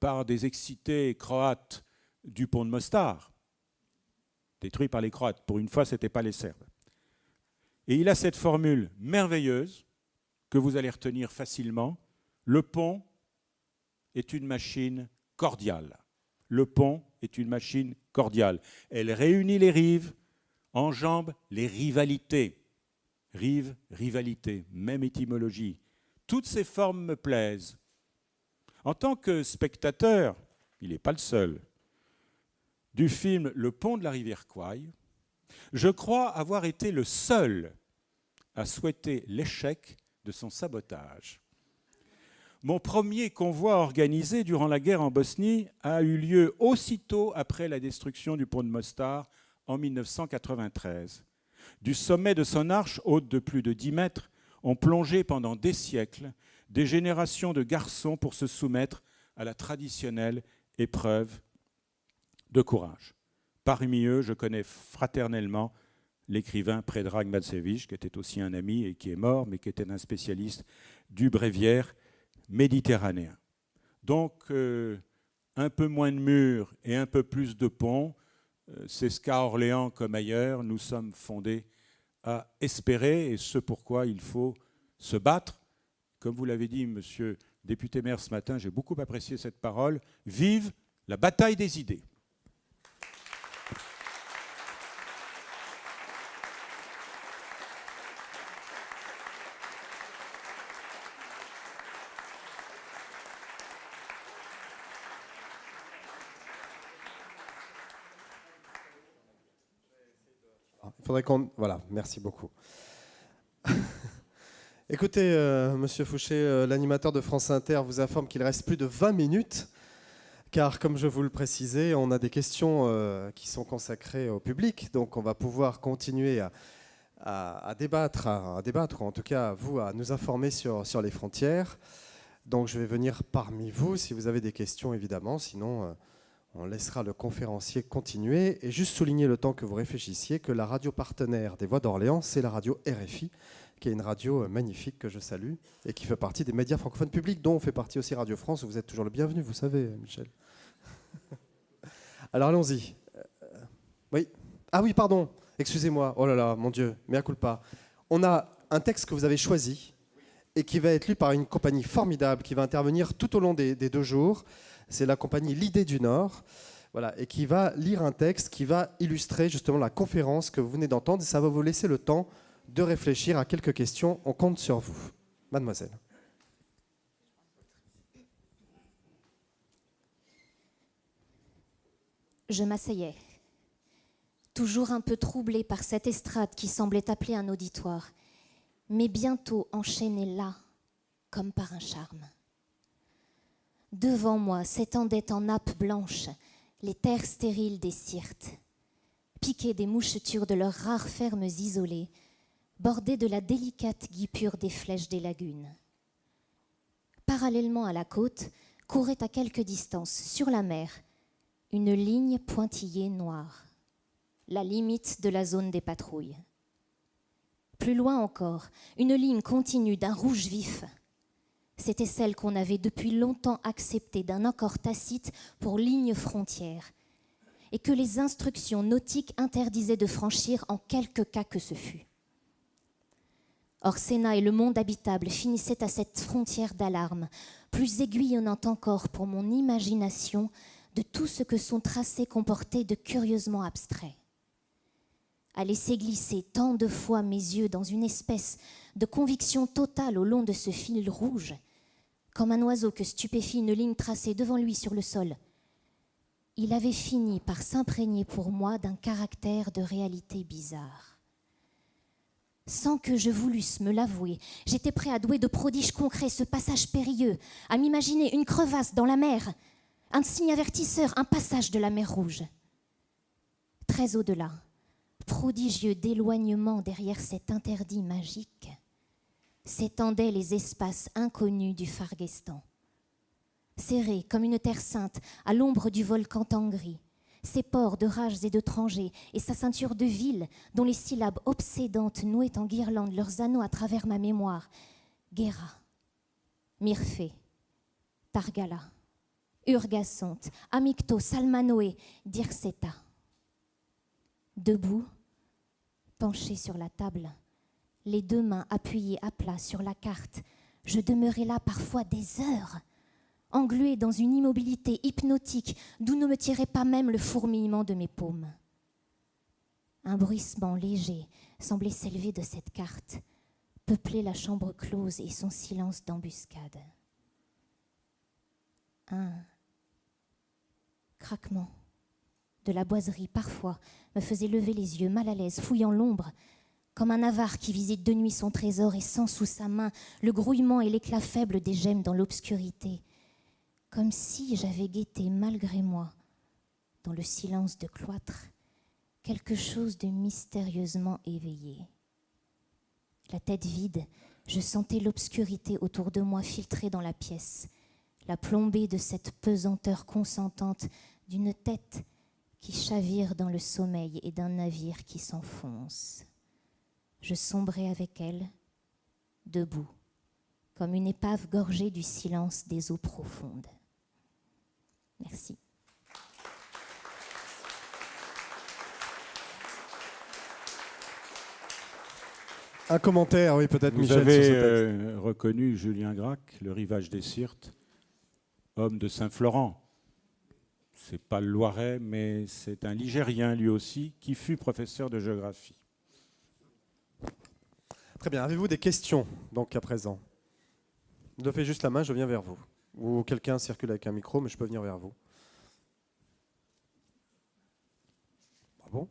par des excités croates du pont de Mostar, détruit par les Croates. Pour une fois, ce n'était pas les Serbes. Et il a cette formule merveilleuse que vous allez retenir facilement. Le pont est une machine cordiale. Le pont est une machine cordiale. Elle réunit les rives, enjambe les rivalités. Rive, rivalité, même étymologie. Toutes ces formes me plaisent. En tant que spectateur, il n'est pas le seul, du film Le pont de la rivière Kwai, je crois avoir été le seul à souhaiter l'échec de son sabotage. Mon premier convoi organisé durant la guerre en Bosnie a eu lieu aussitôt après la destruction du pont de Mostar en 1993. Du sommet de son arche, haute de plus de 10 mètres, ont plongé pendant des siècles des générations de garçons pour se soumettre à la traditionnelle épreuve de courage. Parmi eux, je connais fraternellement l'écrivain Predrag Matvejević, qui était aussi un ami et qui est mort, mais qui était un spécialiste du bréviaire méditerranéen. Donc, un peu moins de murs et un peu plus de ponts, c'est ce qu'à Orléans comme ailleurs, nous sommes fondés à espérer, et ce pourquoi il faut se battre. Comme vous l'avez dit, monsieur le député maire, ce matin, j'ai beaucoup apprécié cette parole. Vive la bataille des idées. Il faudrait qu'on... Voilà, merci beaucoup. Écoutez, Monsieur Fouché, l'animateur de France Inter vous informe qu'il reste plus de 20 minutes, car comme je vous le précisais, on a des questions qui sont consacrées au public, donc on va pouvoir continuer à débattre, ou en tout cas vous à nous informer sur les frontières. Donc je vais venir parmi vous si vous avez des questions évidemment, sinon on laissera le conférencier continuer. Et juste souligner le temps que vous réfléchissiez que la radio partenaire des Voix d'Orléans, c'est la radio RFI, qui est une radio magnifique que je salue et qui fait partie des médias francophones publics, dont on fait partie aussi Radio France. Vous êtes toujours le bienvenu, vous savez, Michel. Alors allons-y. Oui. Ah oui, pardon. Excusez-moi. Oh là là, mon Dieu, mea culpa. On a un texte que vous avez choisi et qui va être lu par une compagnie formidable qui va intervenir tout au long des 2 jours. C'est la compagnie L'Idée du Nord. Voilà, et qui va lire un texte qui va illustrer justement la conférence que vous venez d'entendre. Et ça va vous laisser le temps de réfléchir à quelques questions. On compte sur vous. Mademoiselle. Je m'asseyais, toujours un peu troublée par cette estrade qui semblait appeler un auditoire, mais bientôt enchaînée là, comme par un charme. Devant moi s'étendaient en nappes blanches les terres stériles des Syrtes, piquées des mouchetures de leurs rares fermes isolées, bordées de la délicate guipure des flèches des lagunes. Parallèlement à la côte, courait à quelque distance, sur la mer, une ligne pointillée noire, la limite de la zone des patrouilles. Plus loin encore, une ligne continue d'un rouge vif. C'était celle qu'on avait depuis longtemps acceptée d'un accord tacite pour ligne frontière et que les instructions nautiques interdisaient de franchir en quelque cas que ce fût. Orsena et le monde habitable finissaient à cette frontière d'alarme, plus aiguillonnante encore pour mon imagination de tout ce que son tracé comportait de curieusement abstrait. À laisser glisser tant de fois mes yeux dans une espèce de conviction totale au long de ce fil rouge, comme un oiseau que stupéfie une ligne tracée devant lui sur le sol, il avait fini par s'imprégner pour moi d'un caractère de réalité bizarre. Sans que je voulusse me l'avouer, j'étais prêt à douer de prodiges concrets ce passage périlleux, à m'imaginer une crevasse dans la mer, un signe avertisseur, un passage de la mer Rouge. Très au-delà, prodigieux d'éloignement derrière cet interdit magique, s'étendaient les espaces inconnus du Farguestan. Serrés comme une terre sainte à l'ombre du volcan Tangri, ses ports de rages et de trangers et sa ceinture de villes dont les syllabes obsédantes nouaient en guirlande leurs anneaux à travers ma mémoire. Guéra, Myrphée, Targala, Urgasonte, Amicto, Salmanoé, Dirceta. Debout, penché sur la table, les 2 mains appuyées à plat sur la carte, je demeurais là parfois des heures, engluée dans une immobilité hypnotique d'où ne me tirait pas même le fourmillement de mes paumes. Un bruissement léger semblait s'élever de cette carte, peupler la chambre close et son silence d'embuscade. Un craquement de la boiserie, parfois, me faisait lever les yeux mal à l'aise, fouillant l'ombre, comme un avare qui visite de nuit son trésor et sent sous sa main le grouillement et l'éclat faible des gemmes dans l'obscurité, comme si j'avais guetté malgré moi, dans le silence de cloître, quelque chose de mystérieusement éveillé. La tête vide, je sentais l'obscurité autour de moi filtrer dans la pièce, la plombée de cette pesanteur consentante d'une tête qui chavire dans le sommeil et d'un navire qui s'enfonce. Je sombrais avec elle, debout, comme une épave gorgée du silence des eaux profondes. Merci. Un commentaire, oui, peut-être, Vous Michel, sur ce avez texte. reconnu Julien Gracq, Le Rivage des Syrtes, homme de Saint-Florent. C'est pas le Loiret, mais c'est un Ligérien lui aussi, qui fut professeur de géographie. Très bien. Avez-vous des questions, donc, à présent? Levez juste la main, je viens vers vous. Ou quelqu'un circule avec un micro, mais je peux venir vers vous. Bravo.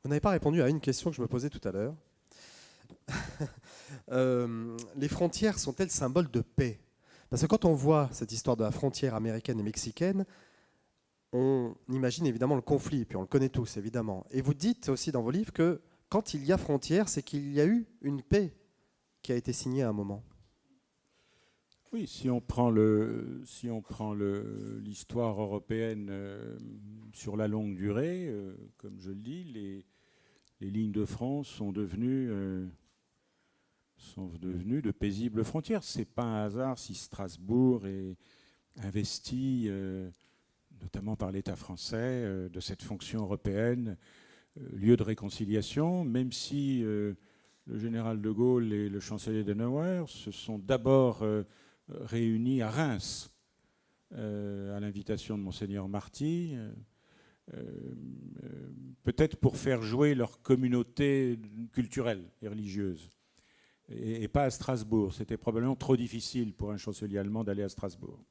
Vous n'avez pas répondu à une question que je me posais tout à l'heure. Les frontières sont-elles symboles de paix? Parce que quand on voit cette histoire de la frontière américaine et mexicaine, on imagine évidemment le conflit, puis on le connaît tous, évidemment. Et vous dites aussi dans vos livres que quand il y a frontière, c'est qu'il y a eu une paix qui a été signée à un moment. Oui, si on prend l'histoire européenne sur la longue durée, comme je le dis, les lignes de France sont devenues de paisibles frontières. C'est pas un hasard si Strasbourg est investi, notamment par l'État français, de cette fonction européenne, lieu de réconciliation, même si le général de Gaulle et le chancelier Adenauer se sont d'abord réunis à Reims, à l'invitation de Monseigneur Marty, peut-être pour faire jouer leur communauté culturelle et religieuse, et pas à Strasbourg. C'était probablement trop difficile pour un chancelier allemand d'aller à Strasbourg.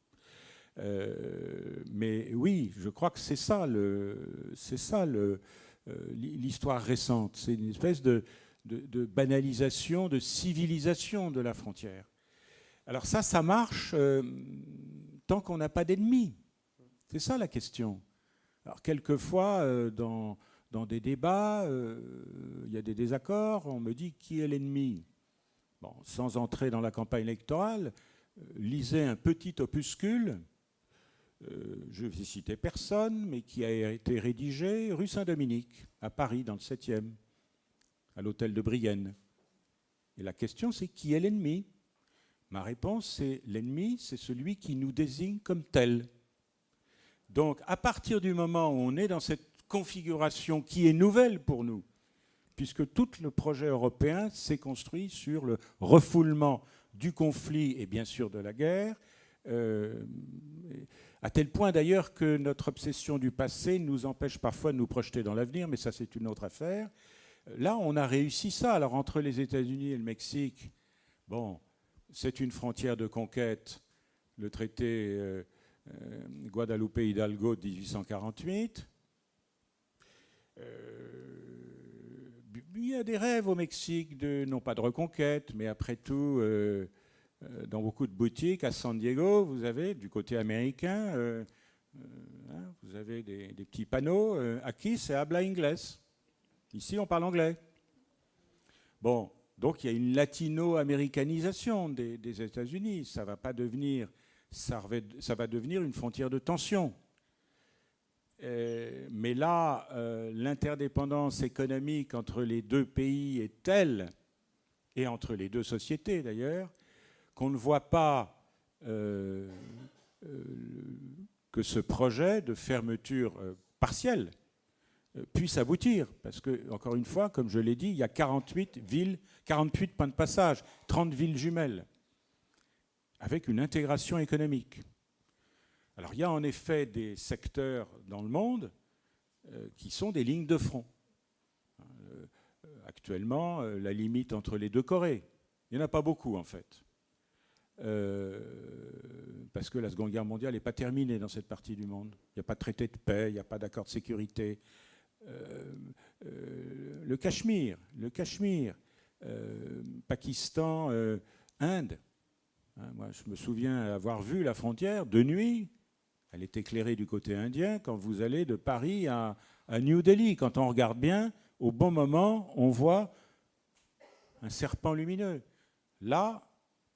Mais oui, je crois que c'est ça l'histoire récente. C'est une espèce de banalisation, de civilisation de la frontière. Alors ça marche tant qu'on n'a pas d'ennemis. C'est ça la question. Alors quelquefois, dans des débats, il y a des désaccords, on me dit qui est l'ennemi. Bon, sans entrer dans la campagne électorale, lisez un petit opuscule, je ne vais citer personne, mais qui a été rédigé rue Saint-Dominique, à Paris, dans le 7e, à l'hôtel de Brienne. Et la question, c'est qui est l'ennemi? Ma réponse, c'est l'ennemi, c'est celui qui nous désigne comme tel. Donc, à partir du moment où on est dans cette configuration qui est nouvelle pour nous, puisque tout le projet européen s'est construit sur le refoulement du conflit et bien sûr de la guerre, à tel point d'ailleurs que notre obsession du passé nous empêche parfois de nous projeter dans l'avenir, mais ça c'est une autre affaire. Là, on a réussi ça. Alors entre les États-Unis et le Mexique, bon, c'est une frontière de conquête, le traité Guadalupe-Hidalgo de 1848. Il y a des rêves au Mexique, non pas de reconquête, mais après tout, dans beaucoup de boutiques, à San Diego, vous avez, du côté américain, vous avez des petits panneaux, aquí se habla inglés. Ici, on parle anglais. Bon, donc il y a une latino-américanisation des États-Unis. Ça va devenir une frontière de tension. Mais là, l'interdépendance économique entre les deux pays est telle, et entre les deux sociétés d'ailleurs, qu'on ne voit pas que ce projet de fermeture partielle puisse aboutir. Parce que, encore une fois, comme je l'ai dit, il y a 48 villes, 48 points de passage, 30 villes jumelles, avec une intégration économique. Alors il y a en effet des secteurs dans le monde qui sont des lignes de front. Actuellement, la limite entre les deux Corées, il n'y en a pas beaucoup en fait. Parce que la Seconde Guerre mondiale n'est pas terminée dans cette partie du monde. Il n'y a pas de traité de paix, il n'y a pas d'accord de sécurité. Le Cachemire, Pakistan, Inde. Moi, je me souviens avoir vu la frontière de nuit. Elle est éclairée du côté indien quand vous allez de Paris à New Delhi. Quand on regarde bien, au bon moment, on voit un serpent lumineux. Là,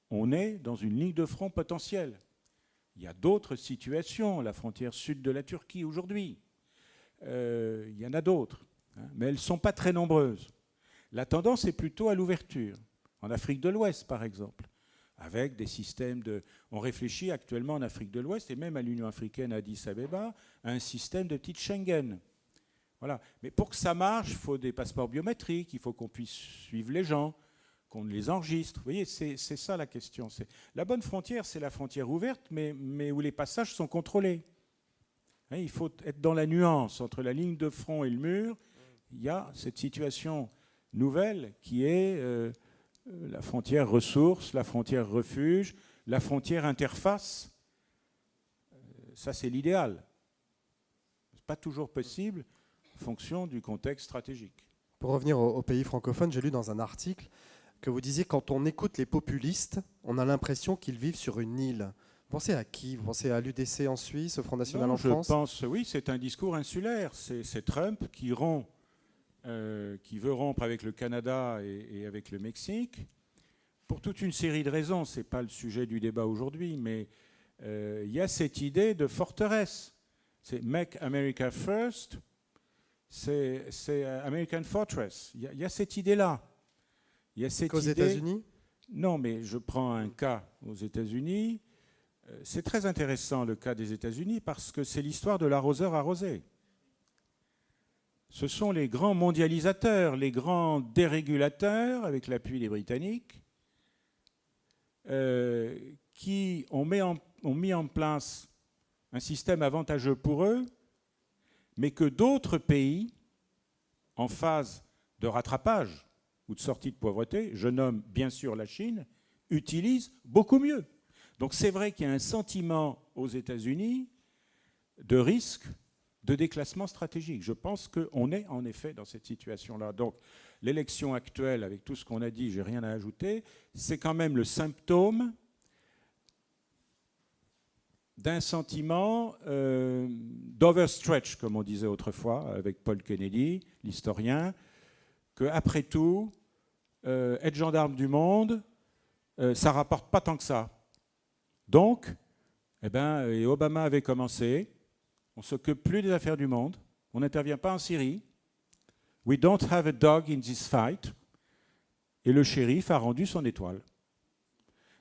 on est dans une ligne de front potentielle. Il y a d'autres situations, la frontière sud de la Turquie aujourd'hui. Il y en a d'autres, mais elles ne sont pas très nombreuses. La tendance est plutôt à l'ouverture. en Afrique de l'Ouest, par exemple, avec des systèmes de... On réfléchit actuellement en Afrique de l'Ouest, et même à l'Union africaine à Addis Abeba, à un système de petite Schengen. Voilà. Mais pour que ça marche, il faut des passeports biométriques, il faut qu'on puisse suivre les gens, qu'on les enregistre. Vous voyez, c'est ça la question. La bonne frontière, c'est la frontière ouverte, mais où les passages sont contrôlés. Il faut être dans la nuance entre la ligne de front et le mur. Il y a cette situation nouvelle qui est la frontière ressources, la frontière refuge, la frontière interface. Ça, c'est l'idéal. Ce n'est pas toujours possible en fonction du contexte stratégique. Pour revenir aux pays francophones, j'ai lu dans un article que vous disiez quand on écoute les populistes, on a l'impression qu'ils vivent sur une île. Vous pensez à qui? Vous pensez à l'UDC en Suisse, au Front National en France? Je pense, oui, c'est un discours insulaire. C'est Trump qui veut rompre avec le Canada et avec le Mexique, pour toute une série de raisons. Ce n'est pas le sujet du débat aujourd'hui, mais il y a cette idée de forteresse. C'est « Make America First », c'est « American Fortress ». Il y a cette idée-là. Qu'aux États-Unis? Non, mais je prends un cas aux États-Unis. C'est très intéressant le cas des États-Unis parce que c'est l'histoire de l'arroseur arrosé. Ce sont les grands mondialisateurs, les grands dérégulateurs, avec l'appui des Britanniques, qui ont mis en place un système avantageux pour eux, mais que d'autres pays, en phase de rattrapage ou de sortie de pauvreté, je nomme bien sûr la Chine, utilisent beaucoup mieux. Donc c'est vrai qu'il y a un sentiment aux États-Unis de risque de déclassement stratégique. Je pense qu'on est en effet dans cette situation-là. Donc l'élection actuelle, avec tout ce qu'on a dit, j'ai rien à ajouter, c'est quand même le symptôme d'un sentiment d'overstretch, comme on disait autrefois, avec Paul Kennedy, l'historien, qu'après tout, être gendarme du monde, ça ne rapporte pas tant que ça. Donc, et Obama avait commencé, on ne s'occupe plus des affaires du monde, on n'intervient pas en Syrie, we don't have a dog in this fight, et le shérif a rendu son étoile.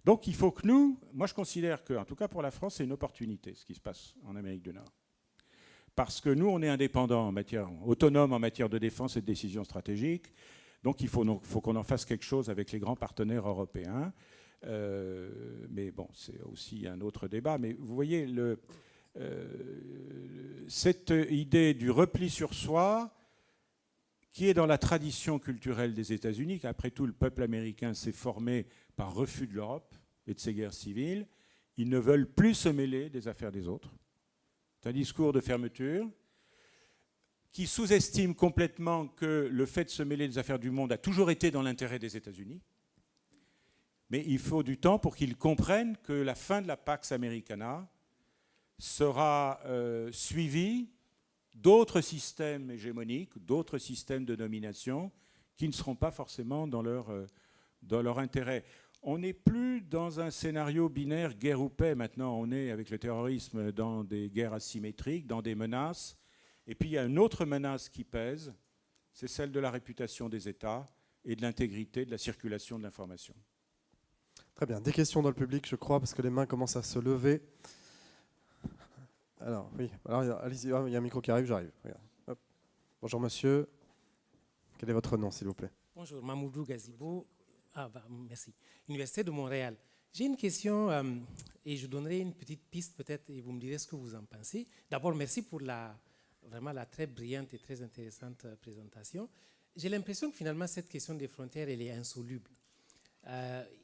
Donc il faut que nous, moi je considère que, en tout cas pour la France, c'est une opportunité ce qui se passe en Amérique du Nord. Parce que nous, on est indépendants, autonome en matière de défense et de décision stratégique, donc il faut qu'on en fasse quelque chose avec les grands partenaires européens. Mais bon, c'est aussi un autre débat. Mais vous voyez, cette idée du repli sur soi, qui est dans la tradition culturelle des États-Unis, qu'après tout, le peuple américain s'est formé par refus de l'Europe et de ses guerres civiles. Ils ne veulent plus se mêler des affaires des autres. C'est un discours de fermeture qui sous-estime complètement que le fait de se mêler des affaires du monde a toujours été dans l'intérêt des États-Unis. Mais il faut du temps pour qu'ils comprennent que la fin de la Pax Americana sera suivie d'autres systèmes hégémoniques, d'autres systèmes de domination qui ne seront pas forcément dans leur intérêt. On n'est plus dans un scénario binaire guerre ou paix maintenant. On est, avec le terrorisme, dans des guerres asymétriques, dans des menaces. Et puis il y a une autre menace qui pèse, c'est celle de la réputation des États et de l'intégrité de la circulation de l'information. Très bien. Des questions dans le public, je crois, parce que les mains commencent à se lever. Alors, oui. Alors, allez-y. Il y a un micro qui arrive, j'arrive. Hop. Bonjour, monsieur. Quel est votre nom, s'il vous plaît? Bonjour, Mamoudou Gazibo. Merci. Université de Montréal. J'ai une question et je donnerai une petite piste peut-être et vous me direz ce que vous en pensez. D'abord, merci pour vraiment la très brillante et très intéressante présentation. J'ai l'impression que finalement, cette question des frontières, elle est insoluble.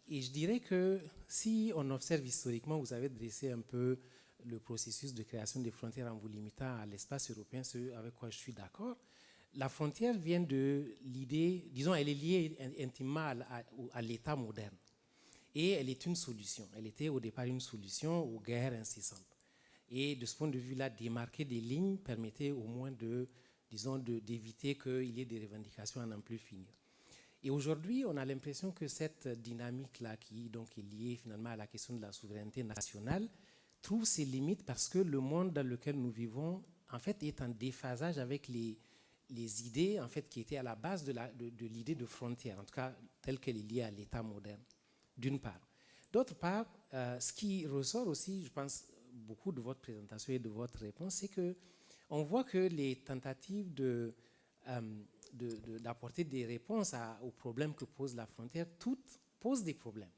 Et je dirais que si on observe historiquement, vous avez dressé un peu le processus de création des frontières en vous limitant à l'espace européen, ce avec quoi je suis d'accord. La frontière vient de l'idée, disons, elle est liée intimement à l'État moderne. Et elle est une solution. Elle était au départ une solution aux guerres incessantes. Et de ce point de vue-là, démarquer des lignes permettait au moins d'éviter qu'il y ait des revendications à n'en plus finir. Et aujourd'hui, on a l'impression que cette dynamique-là, qui donc est liée finalement à la question de la souveraineté nationale, trouve ses limites parce que le monde dans lequel nous vivons, en fait, est en déphasage avec les idées en fait, qui étaient à la base de l'idée de frontière, en tout cas telle qu'elle est liée à l'État moderne, d'une part. D'autre part, ce qui ressort aussi, je pense, beaucoup de votre présentation et de votre réponse, c'est qu'on voit que les tentatives d'apporter des réponses aux problèmes que pose la frontière, toutes posent des problèmes.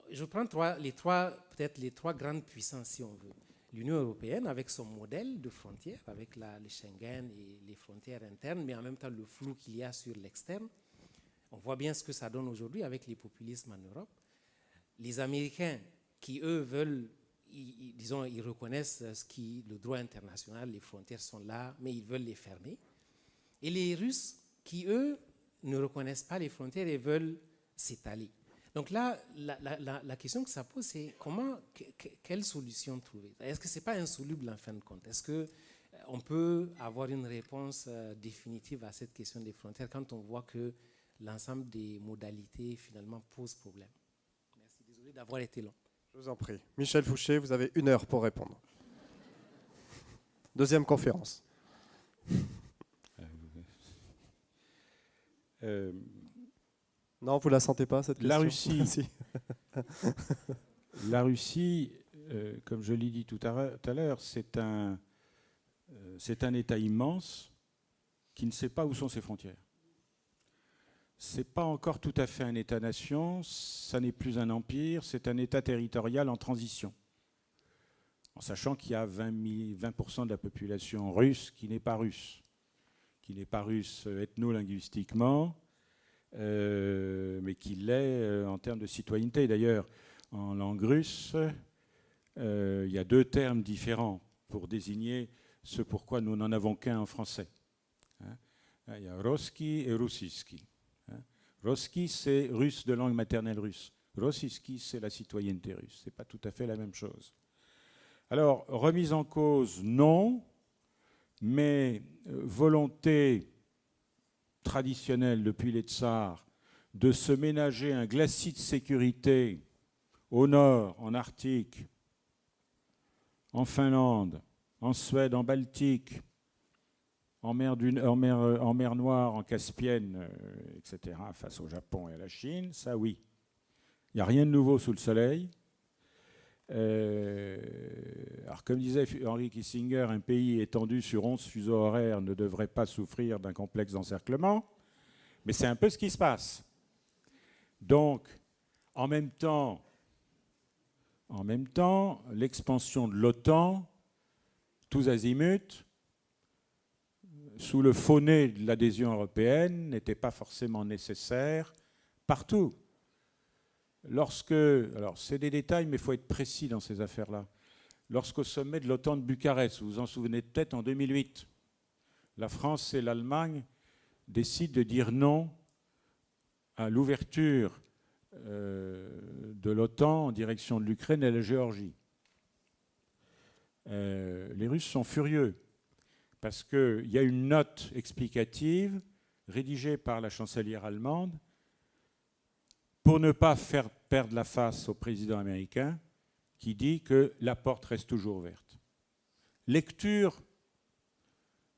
Je prends peut-être les trois grandes puissances, si on veut. L'Union européenne, avec son modèle de frontières, avec le Schengen et les frontières internes, mais en même temps le flou qu'il y a sur l'externe. On voit bien ce que ça donne aujourd'hui avec les populismes en Europe. Les Américains qui, eux, veulent, ils reconnaissent le droit international, les frontières sont là, mais ils veulent les fermer. Et les Russes qui, eux, ne reconnaissent pas les frontières et veulent s'étaler. Donc là, la question que ça pose, c'est quelle solution trouver? Est-ce que ce n'est pas insoluble en fin de compte? Est-ce qu'on peut avoir une réponse définitive à cette question des frontières quand on voit que l'ensemble des modalités finalement posent problème? Merci, désolé d'avoir été long. Je vous en prie. Michel Fouché, vous avez 1 heure pour répondre. Deuxième conférence. Non, vous ne la sentez pas, cette question? La Russie, Si. la Russie, comme je l'ai dit tout à l'heure, c'est un État immense qui ne sait pas où sont ses frontières. Ce n'est pas encore tout à fait un État-nation, ça n'est plus un empire, c'est un État territorial en transition. En sachant qu'il y a 20% de la population russe qui n'est pas russe ethno-linguistiquement, mais qui l'est en termes de citoyenneté. D'ailleurs, en langue russe, il y a 2 termes différents pour désigner ce pourquoi nous n'en avons qu'un en français. Il y a roski et russiski. Roski, c'est russe de langue maternelle russe. Rossiski, c'est la citoyenneté russe. Ce n'est pas tout à fait la même chose. Alors, remise en cause, non, mais volonté traditionnelle depuis les tsars de se ménager un glacis de sécurité au nord, en Arctique, en Finlande, en Suède, en Baltique, en mer Noire, en Caspienne, etc., face au Japon et à la Chine, ça oui. Il n'y a rien de nouveau sous le soleil. Alors, comme disait Henry Kissinger, un pays étendu sur 11 fuseaux horaires ne devrait pas souffrir d'un complexe d'encerclement, mais c'est un peu ce qui se passe. Donc, en même temps, l'expansion de l'OTAN, tous azimuts, sous le faux nez de l'adhésion européenne, n'était pas forcément nécessaire partout. Alors c'est des détails, mais il faut être précis dans ces affaires-là. Lorsqu'au sommet de l'OTAN de Bucarest, vous vous en souvenez peut-être en 2008, la France et l'Allemagne décident de dire non à l'ouverture de l'OTAN en direction de l'Ukraine et de la Géorgie. Les Russes sont furieux parce qu'il y a une note explicative rédigée par la chancelière allemande pour ne pas faire perdre la face au président américain qui dit que la porte reste toujours ouverte. Lecture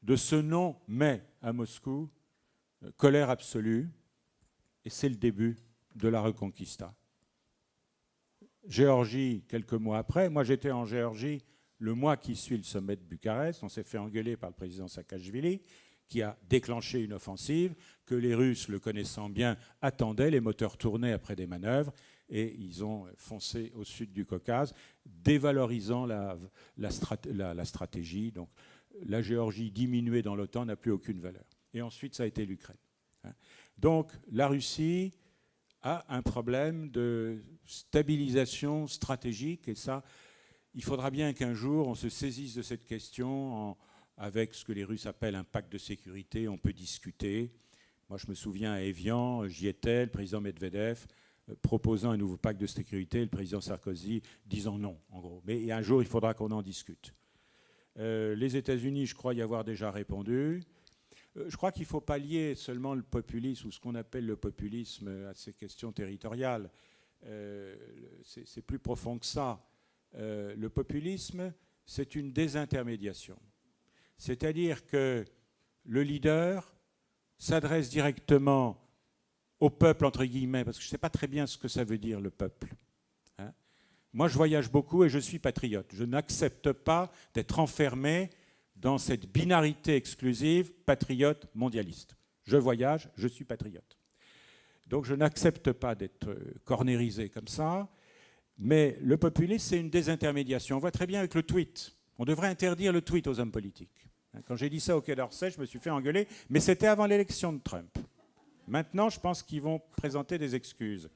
de ce non mais à Moscou, colère absolue, et c'est le début de la Reconquista. Géorgie, quelques mois après, moi j'étais en Géorgie le mois qui suit le sommet de Bucarest, on s'est fait engueuler par le président Saakashvili, qui a déclenché une offensive que les Russes, le connaissant bien, attendaient, les moteurs tournaient après des manœuvres, et ils ont foncé au sud du Caucase, dévalorisant la stratégie. Donc la Géorgie diminuée dans l'OTAN n'a plus aucune valeur. Et ensuite, ça a été l'Ukraine. Donc la Russie a un problème de stabilisation stratégique, et ça, il faudra bien qu'un jour on se saisisse de cette question avec ce que les Russes appellent un pacte de sécurité. On peut discuter. Moi, je me souviens à Évian, j'y étais, le président Medvedev proposant un nouveau pacte de sécurité, le président Sarkozy disant non, en gros. Mais un jour, il faudra qu'on en discute. Les États-Unis, je crois y avoir déjà répondu. Je crois qu'il ne faut pas lier seulement le populisme, ou ce qu'on appelle le populisme, à ces questions territoriales. C'est plus profond que ça. Le populisme, c'est une désintermédiation. C'est-à-dire que le leader s'adresse directement au peuple, entre guillemets, parce que je ne sais pas très bien ce que ça veut dire, le peuple. Hein? Moi, je voyage beaucoup et je suis patriote. Je n'accepte pas d'être enfermé dans cette binarité exclusive patriote-mondialiste. Je voyage, je suis patriote. Donc je n'accepte pas d'être cornérisé comme ça, mais le populisme, c'est une désintermédiation. On voit très bien avec le tweet. On devrait interdire le tweet aux hommes politiques. Quand j'ai dit ça au Quai d'Orsay, je me suis fait engueuler, mais c'était avant l'élection de Trump. Maintenant, je pense qu'ils vont présenter des excuses.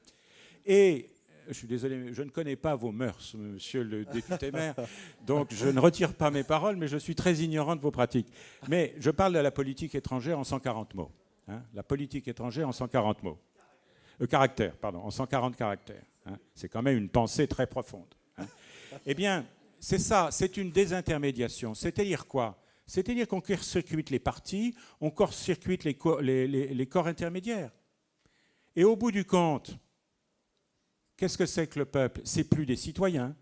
Et je suis désolé, je ne connais pas vos mœurs, monsieur le député-maire, donc je ne retire pas mes paroles, mais je suis très ignorant de vos pratiques. Mais je parle de la politique étrangère en 140 mots. Hein, la politique étrangère en 140 mots. Caractères, pardon, en 140 caractères. Hein, c'est quand même une pensée très profonde. Hein. Eh bien, c'est ça, c'est une désintermédiation. C'est-à-dire quoi? C'est-à-dire qu'on court-circuite les partis, on court-circuite les corps intermédiaires. Et au bout du compte, qu'est-ce que c'est que le peuple? C'est plus des citoyens,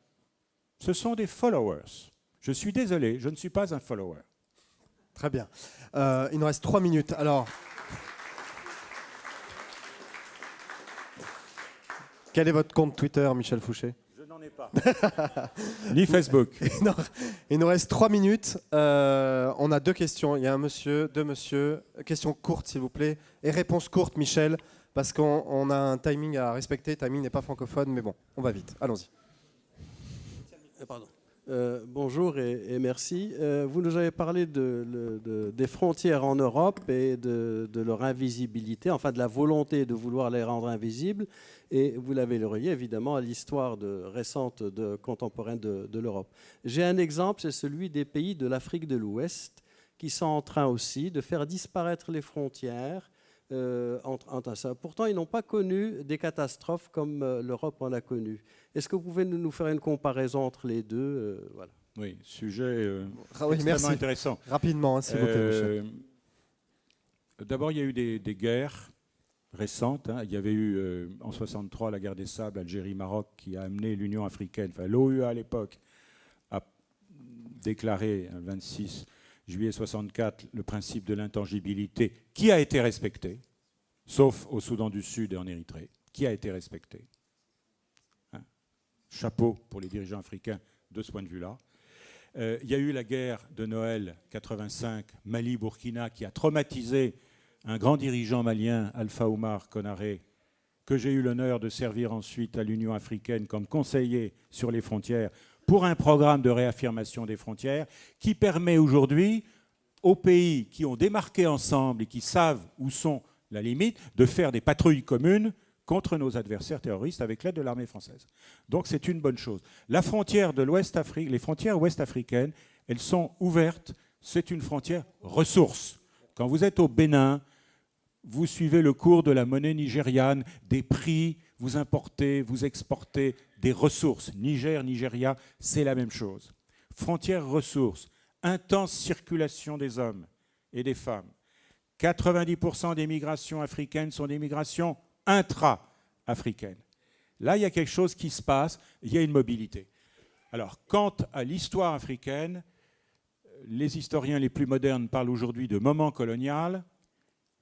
ce sont des followers. Je suis désolé, je ne suis pas un follower. Très bien. Il nous reste 3 minutes. Alors, quel est votre compte Twitter, Michel Fouché? Je n'en ai pas. Ni Facebook. Il nous reste 3 minutes. On a 2 questions. Il y a un monsieur, 2 monsieur. Question courte, s'il vous plaît. Et réponse courte, Michel, parce qu'on a un timing à respecter. Le timing n'est pas francophone, mais bon, on va vite. Allons-y. Pardon. Bonjour et merci. Vous nous avez parlé des frontières en Europe et de leur invisibilité, enfin de la volonté de vouloir les rendre invisibles. Et vous l'avez relié évidemment à l'histoire récente contemporaine de l'Europe. J'ai un exemple, c'est celui des pays de l'Afrique de l'Ouest qui sont en train aussi de faire disparaître les frontières. Entre ça. Pourtant, ils n'ont pas connu des catastrophes comme l'Europe en a connu. Est-ce que vous pouvez nous faire une comparaison entre les deux voilà. Oui, sujet oui, extrêmement intéressant. Rapidement, hein, s'il vous plaît, Michel. D'abord, il y a eu des guerres récentes. Hein. Il y avait eu en 1963 la guerre des sables, Algérie-Maroc, qui a amené l'Union africaine, enfin l'OUA à l'époque, a déclaré le 26 juillet 64, le principe de l'intangibilité, qui a été respecté, sauf au Soudan du Sud et en Érythrée, qui a été respecté. Hein? Chapeau pour les dirigeants africains de ce point de vue-là. Il y a eu la guerre de Noël 85, Mali-Burkina, qui a traumatisé un grand dirigeant malien, Alpha Oumar Konaré, que j'ai eu l'honneur de servir ensuite à l'Union africaine comme conseiller sur les frontières, pour un programme de réaffirmation des frontières qui permet aujourd'hui aux pays qui ont démarqué ensemble et qui savent où sont la limite de faire des patrouilles communes contre nos adversaires terroristes avec l'aide de l'armée française. Donc c'est une bonne chose. La frontière de l'Ouest-Afrique, les frontières ouest-africaines, elles sont ouvertes. C'est une frontière ressource. Quand vous êtes au Bénin, vous suivez le cours de la monnaie nigériane, des prix, vous importez, vous exportez des ressources. Niger, Nigeria, c'est la même chose. Frontières ressources, intense circulation des hommes et des femmes. 90% des migrations africaines sont des migrations intra-africaines. Là, il y a quelque chose qui se passe, il y a une mobilité. Alors, quant à l'histoire africaine, les historiens les plus modernes parlent aujourd'hui de moment colonial.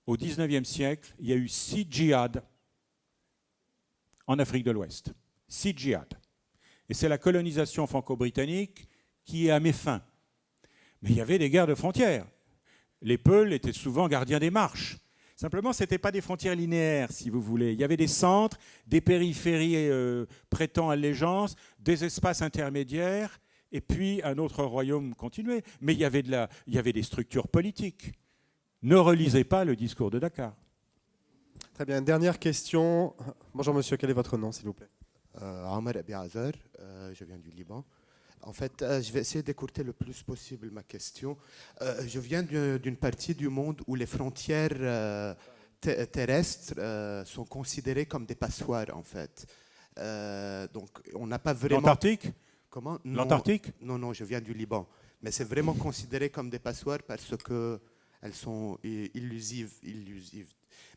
Au XIXe siècle, il y a eu 6 djihad en Afrique de l'Ouest. 6 djihad. Et c'est la colonisation franco-britannique qui est à mes fins. Mais il y avait des guerres de frontières. Les Peuls étaient souvent gardiens des marches. Simplement, ce n'étaient pas des frontières linéaires, si vous voulez. Il y avait des centres, des périphéries prêtant allégeance, des espaces intermédiaires, et puis un autre royaume continué. Mais il y avait des structures politiques. Ne relisez pas le discours de Dakar. Très bien, dernière question. Bonjour monsieur, quel est votre nom, s'il vous plaît? Amar Abiazar, je viens du Liban. En fait, je vais essayer d'écourter le plus possible ma question. Je viens d'une partie du monde où les frontières terrestres sont considérées comme des passoires, en fait. Donc, on n'a pas vraiment... L'Antarctique? Comment? L'Antarctique? Non, je viens du Liban. Mais c'est vraiment considéré comme des passoires parce qu'elles sont illusives.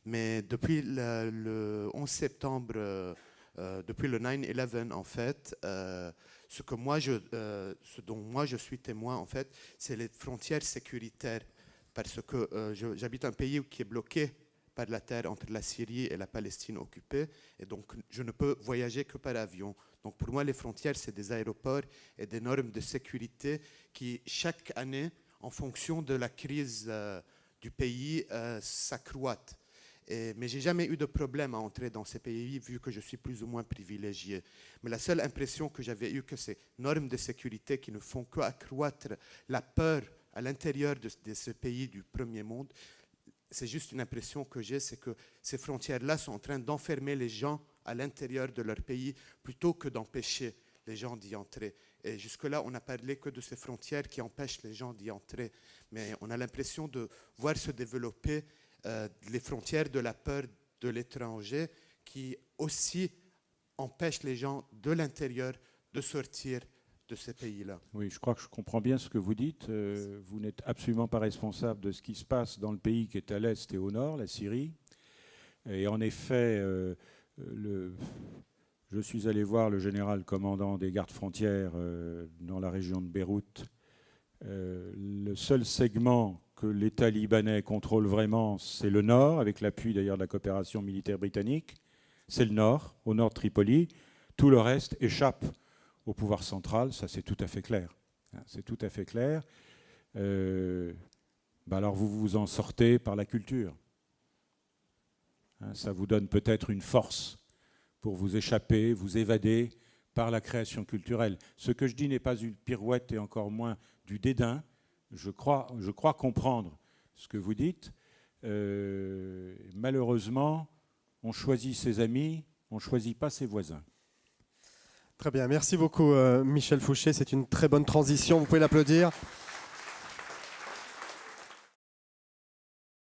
Mais depuis le 11 septembre, depuis le 9/11, en fait, ce dont moi je suis témoin, en fait, c'est les frontières sécuritaires parce que j'habite un pays qui est bloqué par la terre entre la Syrie et la Palestine occupée, et donc je ne peux voyager que par avion. Donc pour moi, les frontières, c'est des aéroports et des normes de sécurité qui, chaque année, en fonction de la crise du pays, s'accroît. Mais je n'ai jamais eu de problème à entrer dans ces pays, vu que je suis plus ou moins privilégié. Mais la seule impression que j'avais eue, que ces normes de sécurité qui ne font qu'accroître la peur à l'intérieur de ce pays du premier monde, c'est juste une impression que j'ai, c'est que ces frontières-là sont en train d'enfermer les gens à l'intérieur de leur pays plutôt que d'empêcher les gens d'y entrer. Et jusque-là, on n'a parlé que de ces frontières qui empêchent les gens d'y entrer. Mais on a l'impression de voir se développer les frontières de la peur de l'étranger qui aussi empêchent les gens de l'intérieur de sortir de ces pays-là. Oui, je crois que je comprends bien ce que vous dites. Vous n'êtes absolument pas responsable de ce qui se passe dans le pays qui est à l'est et au nord, la Syrie. Et en effet, je suis allé voir le général commandant des gardes frontières dans la région de Beyrouth. Le seul segment que l'État libanais contrôle vraiment, c'est le nord, avec l'appui d'ailleurs de la coopération militaire britannique. C'est le nord, au nord de Tripoli. Tout le reste échappe au pouvoir central, ça c'est tout à fait clair. C'est tout à fait clair. Alors vous vous en sortez par la culture. Ça vous donne peut-être une force pour vous échapper, vous évader par la création culturelle. Ce que je dis n'est pas une pirouette et encore moins du dédain. Je crois comprendre ce que vous dites. Malheureusement, on choisit ses amis, on ne choisit pas ses voisins. Très bien, merci beaucoup Michel Fouché, c'est une très bonne transition, vous pouvez l'applaudir.